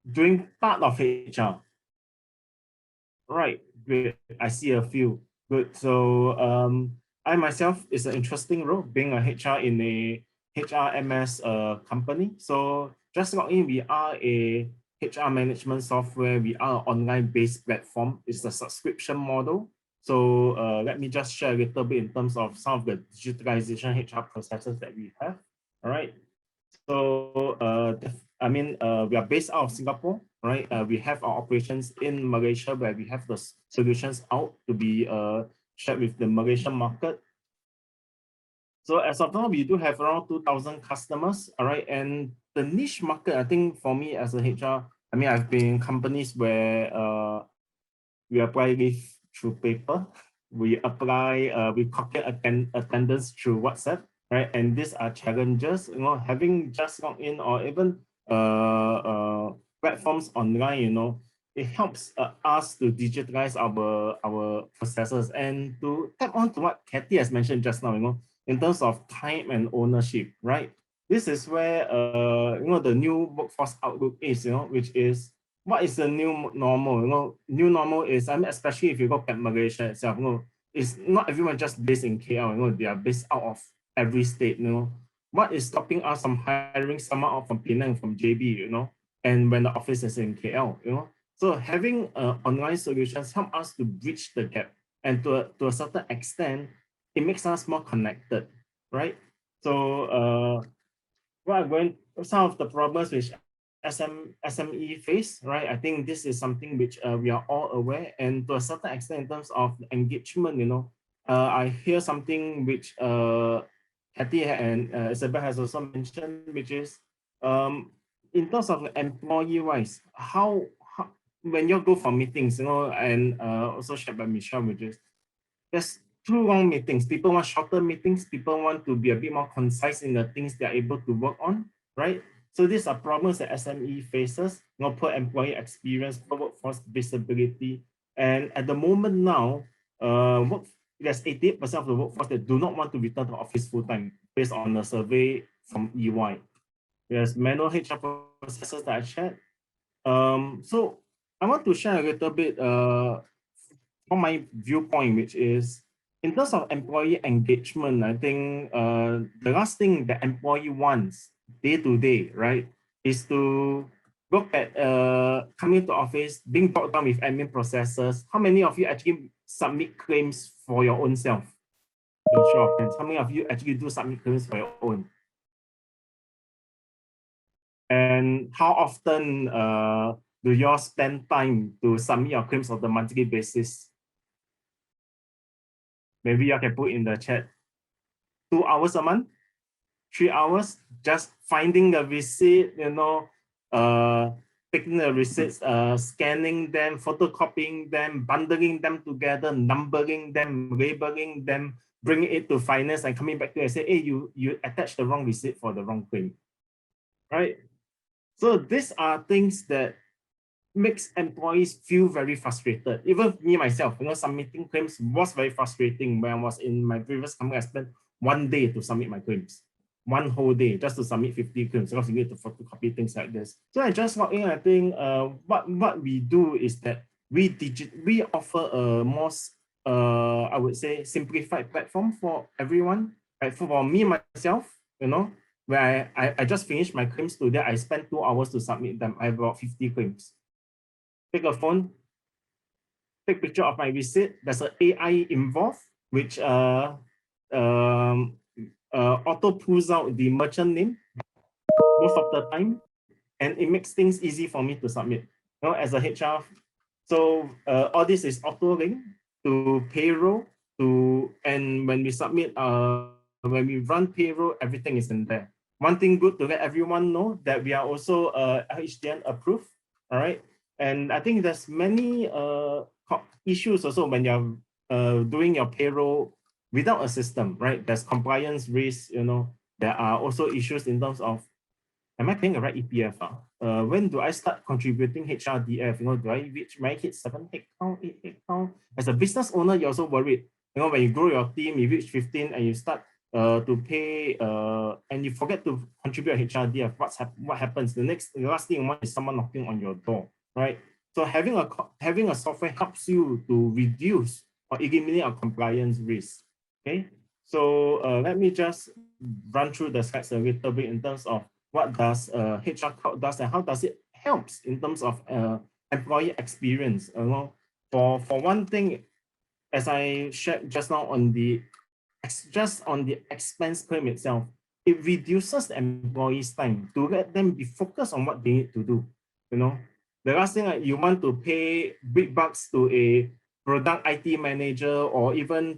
doing part of HR. Right, great. I see a few. Good. So I myself is an interesting role being a HR in a HRMS company. So JustLogin, we are a HR management software. We are an online-based platform. It's a subscription model. So let me just share a little bit in terms of some of the digitalization HR processes that we have. All right. So we are based out of Singapore, right? We have our operations in Malaysia where we have the solutions out to be shared with the Malaysian market. So as of now, we do have around 2,000 customers, all right? And the niche market, I think for me as a HR, I've been in companies where we apply leave through paper, we apply, we calculate attendance through WhatsApp, right? And these are challenges, having JustLogin or even platforms online, it helps us to digitalize our processes. And to tap on to what Kathy has mentioned just now, in terms of time and ownership, right? This is where the new workforce outlook is, which is what is the new normal? New normal is, especially if you look at Malaysia itself, it's not everyone just based in KL, they are based out of every state, What is stopping us from hiring someone out from Penang, from JB, and when the office is in KL, So having online solutions help us to bridge the gap, and to a certain extent, it makes us more connected, right? So some of the problems which SME face, right? I think this is something which we are all aware, and to a certain extent in terms of engagement, I hear something which Hattie and Isabel has also mentioned, which is in terms of employee-wise, how when you go for meetings, and also shared by Michelle, which is there's too long meetings. People want shorter meetings. People want to be a bit more concise in the things they're able to work on, right? So these are problems that SME faces, poor employee experience, poor workforce visibility. And at the moment now, there's 88% of the workforce that do not want to return to office full-time based on a survey from EY. There's manual HR processes that I shared. So I want to share a little bit from my viewpoint, which is in terms of employee engagement, I think the last thing the employee wants day to day, right, is to look at coming to office, being bogged down with admin processes. How many of you actually submit claims for your own self? Show of hands. How many of you actually do submit claims for your own? And how often do you all spend time to submit your claims on the monthly basis? Maybe you can put in the chat 2 hours a month, 3 hours, just finding the receipt, taking the receipts, scanning them, photocopying them, bundling them together, numbering them, labeling them, bringing it to finance and coming back to you and say, hey, you attached the wrong receipt for the wrong claim, right? So these are things that makes employees feel very frustrated. Even me myself, submitting claims was very frustrating. When I was in my previous company, I spent 1 day to submit my claims. 1 whole day just to submit 50 claims because you need to photocopy things like this. So I JustLogin, I think what we do is that we offer a more I would say simplified platform for everyone. Right? For me myself, where I just finished my claims today, I spent 2 hours to submit them. I have about 50 claims. Take a phone, take picture of my receipt. There's an AI involved, which auto pulls out the merchant name most of the time, and it makes things easy for me to submit. As a HR, so all this is auto linked to payroll, and when we submit, when we run payroll, everything is in there. One thing good to let everyone know that we are also HDN approved. All right. And I think there's many issues also when you're doing your payroll without a system, right? There's compliance risk, you know, there are also issues in terms of, am I paying the right EPF? When do I start contributing HRDF? You know, do I reach my hit 7 headcount, 8 headcount? As a business owner, you're also worried. You know, when you grow your team, you reach 15 and you start to pay and you forget to contribute HRDF. What happens? The last thing you want is someone knocking on your door, right? So having a software helps you to reduce or eliminate a compliance risk. Okay, so let me just run through the slides a little bit in terms of what does HR Cloud does and how does it helps in terms of employee experience. You know, for one thing, as I shared just now on the expense claim itself, it reduces the employees' time to let them be focused on what they need to do. You know, the last thing you want to pay big bucks to a product IT manager, or even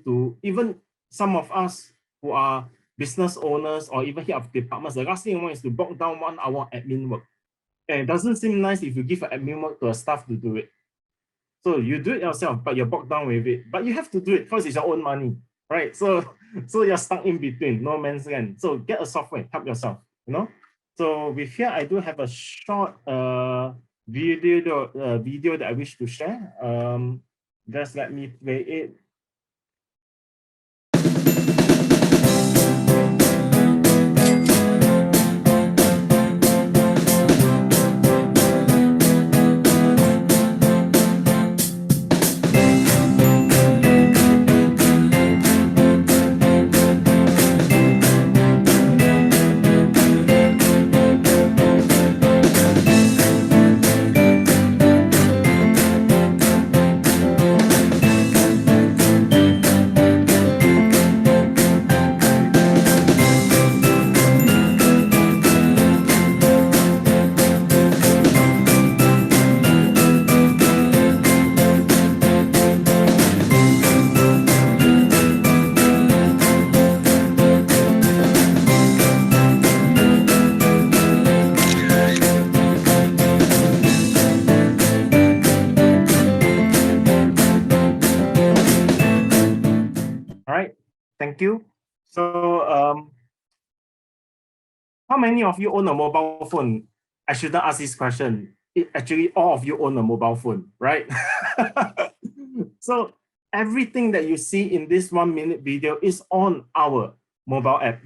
some of us who are business owners or even head of departments, the last thing you want is to bog down 1 hour admin work. And it doesn't seem nice if you give an admin work to a staff to do it. So you do it yourself, but you're bogged down with it. But you have to do it because it's your own money, right? So you're stuck in between, no man's land. So get a software, help yourself, you know? So with here, I do have a short video that I wish to share. Just let me play it. Thank you. So how many of you own a mobile phone? I shouldn't ask this question. Actually, all of you own a mobile phone, right? So everything that you see in this 1 minute video is on our mobile app,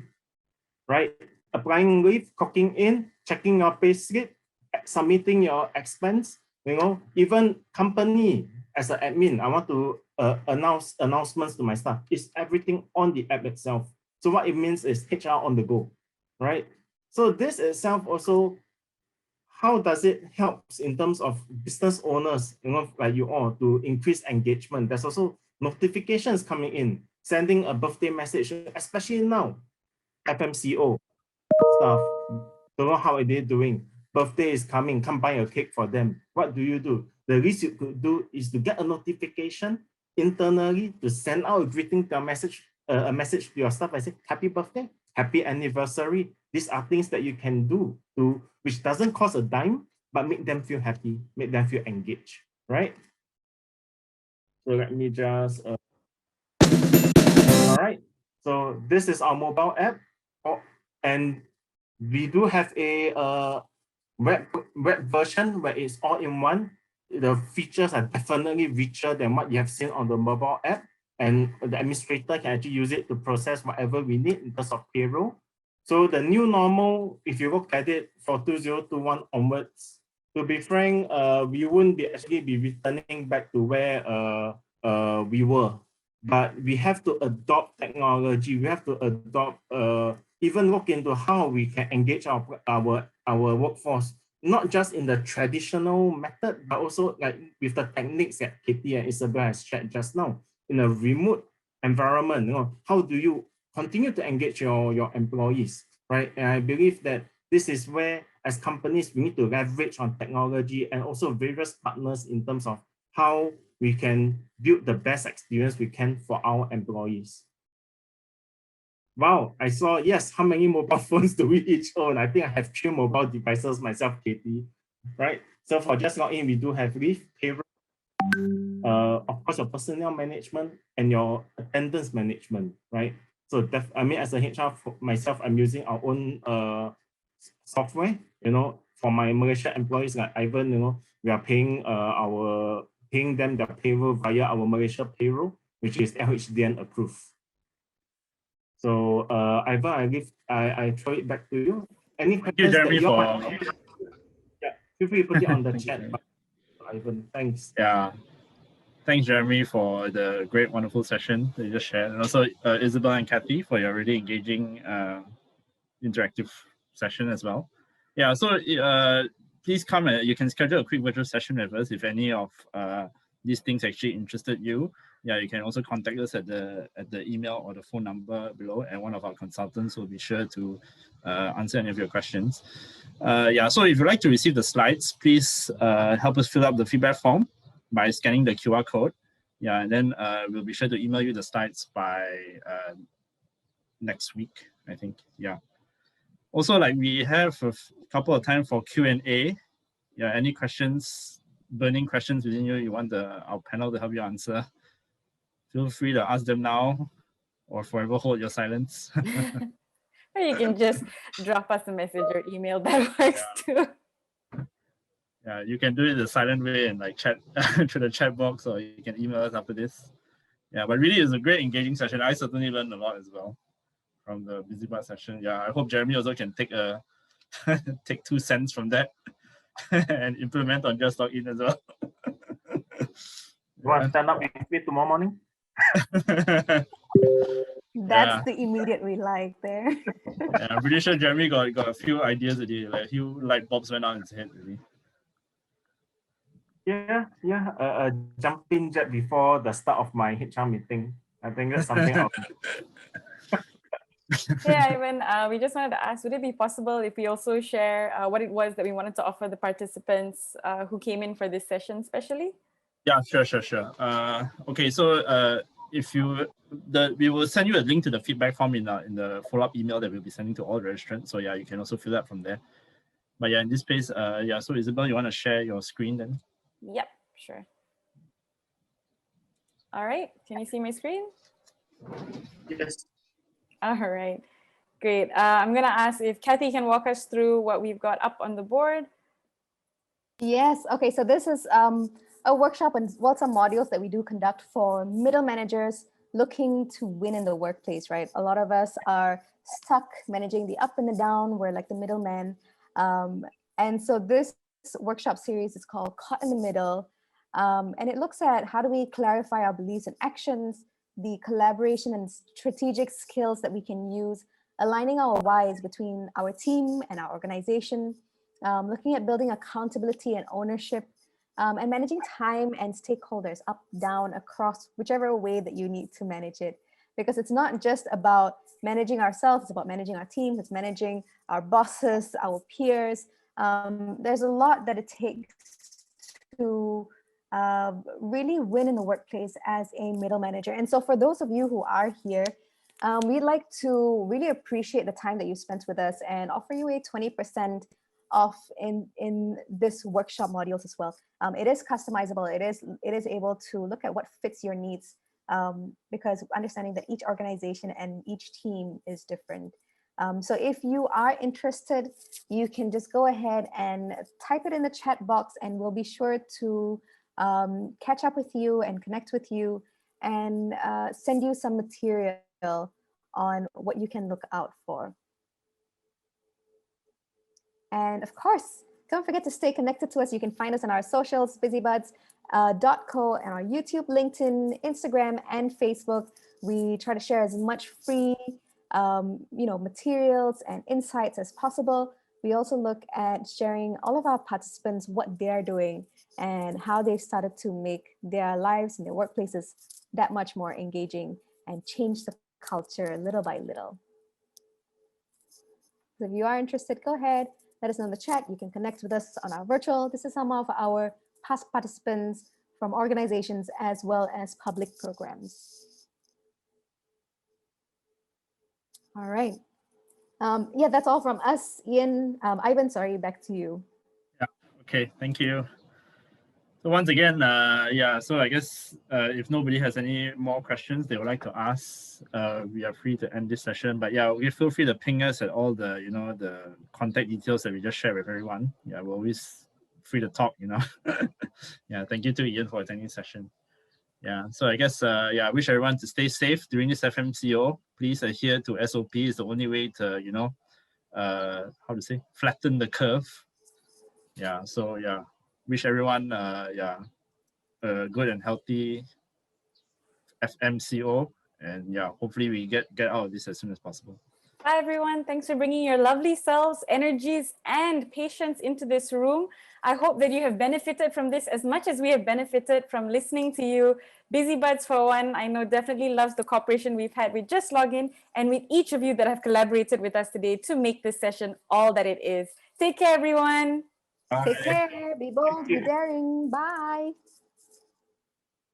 right? Applying leave, clocking in, checking your pay slip, submitting your expense, you know, even company as an admin, I want to announce announcements to my staff. It's everything on the app itself. So what it means is HR on the go, right? So this itself also, how does it help in terms of business owners, you know, like you all, to increase engagement? There's also notifications coming in, sending a birthday message, especially now, FMCO stuff. Don't know how are they doing. Birthday is coming, come buy a cake for them. What do? The least you could do is to get a notification internally to send out a greeting to a message to your staff. I say, happy birthday, happy anniversary. These are things that you can do which doesn't cost a dime, but make them feel happy, make them feel engaged, right? So let me just, all right. So this is our mobile app, and we do have a web version where it's all in one. The features are definitely richer than what you have seen on the mobile app, and the administrator can actually use it to process whatever we need in terms of payroll. So the new normal, if you look at it for 2021 onwards, to be frank, we wouldn't actually be returning back to where we were, but we have to adopt technology. We have to adopt, even look into how we can engage our workforce, not just in the traditional method, but also like with the techniques that Katie and Isabel has shared just now. In a remote environment, you know, how do you continue to engage your employees, right? And I believe that this is where, as companies, we need to leverage on technology and also various partners in terms of how we can build the best experience we can for our employees. Wow, I saw, yes, how many mobile phones do we each own? I think I have 3 mobile devices myself, Katie, right? So for JustLogin, we do have leave, payroll, of course, your personnel management and your attendance management, right? So I mean, as a HR myself, I'm using our own software, for my Malaysia employees like Ivan, we are paying them their payroll via our Malaysia payroll, which is LHDN approved. So Ivan, I throw it back to you. Any questions Jeremy, that you might, feel free to put it on the chat. Ivan, thanks. Yeah. Thanks, Jeremy, for the great, wonderful session that you just shared. And also Isabel and Kathy for your really engaging interactive session as well. Yeah, so please come and you can schedule a quick virtual session with us if any of these things actually interested you. Yeah, you can also contact us at the email or the phone number below, and one of our consultants will be sure to answer any of your questions. Yeah, so if you'd like to receive the slides, please help us fill up the feedback form by scanning the QR code. Yeah, and then we'll be sure to email you the slides by next week, I think. Yeah. Also, like, we have a couple of time for Q&A. Yeah, any questions, burning questions within you want our panel to help you answer, feel free to ask them now or forever hold your silence. Or you can just drop us a message or email, that works too. Yeah, you can do it the silent way and like chat through the chat box, or you can email us after this. Yeah, but really it's a great engaging session. I certainly learned a lot as well from the BusyBuds session. Yeah, I hope Jeremy also can take take 2 cents from that and implement on JustLogin as well. You want to stand up with me tomorrow morning? That's the immediate we like there. Yeah, I'm pretty sure Jeremy got a few ideas already. Like a few light bulbs went on his head really. Yeah. A jumping jet before the start of my HR meeting. I think that's something I'll Yeah, Ivan, we just wanted to ask, would it be possible if we also share what it was that we wanted to offer the participants who came in for this session especially? Yeah, sure. Okay, so we will send you a link to the feedback form in the follow-up email that we'll be sending to all registrants. So yeah, you can also fill that from there. But yeah, in this case, yeah, so Isabel, you want to share your screen then? Yep, sure. All right, can you see my screen? Yes. All right, great. I'm gonna ask if Kathy can walk us through what we've got up on the board. Yes, okay, so this is a workshop and some modules that we do conduct for middle managers looking to win in the workplace, right? A lot of us are stuck managing the up and the down. We're like the middleman. And so this workshop series is called Caught in the Middle. And it looks at how do we clarify our beliefs and actions, the collaboration and strategic skills that we can use, aligning our whys between our team and our organization, looking at building accountability and ownership, and managing time and stakeholders up, down, across, whichever way that you need to manage it. Because it's not just about managing ourselves, it's about managing our teams, it's managing our bosses, our peers. There's a lot that it takes to really win in the workplace as a middle manager. And so for those of you who are here, we'd like to really appreciate the time that you spent with us and offer you a 20% off in this workshop modules as well. It is customizable. It is able to look at what fits your needs, because understanding that each organization and each team is different. So if you are interested, you can just go ahead and type it in the chat box, and we'll be sure to catch up with you and connect with you and send you some material on what you can look out for. And of course, don't forget to stay connected to us. You can find us on our socials, busybuds.co, and our YouTube, LinkedIn, Instagram, and Facebook. We try to share as much free materials and insights as possible. We also look at sharing all of our participants, what they're doing and how they've started to make their lives and their workplaces that much more engaging and change the culture little by little. So if you are interested, go ahead, let us know in the chat. You can connect with us on our virtual. This is some of our past participants from organizations as well as public programs. All right. Yeah, that's all from us. Ian, Ivan, sorry, back to you. Yeah, okay, thank you. So once again, yeah, so I guess if nobody has any more questions they would like to ask, we are free to end this session. But yeah, we feel free to ping us at all the, the contact details that we just shared with everyone. Yeah, we're always free to talk, Yeah, thank you to Ian for attending the session. Yeah, so I guess, yeah, I wish everyone to stay safe during this FMCO. Please adhere to SOP. Is the only way to, how to say, flatten the curve. Yeah, so yeah, wish everyone, yeah, a good and healthy FMCO, and yeah, hopefully we get out of this as soon as possible. Bye, everyone. Thanks for bringing your lovely selves, energies, and patience into this room. I hope that you have benefited from this as much as we have benefited from listening to you. BusyBuds, for one, I know definitely loves the cooperation we've had with JustLogin and with each of you that have collaborated with us today to make this session all that it is. Take care, everyone. Take care. Be bold. Be daring. Bye.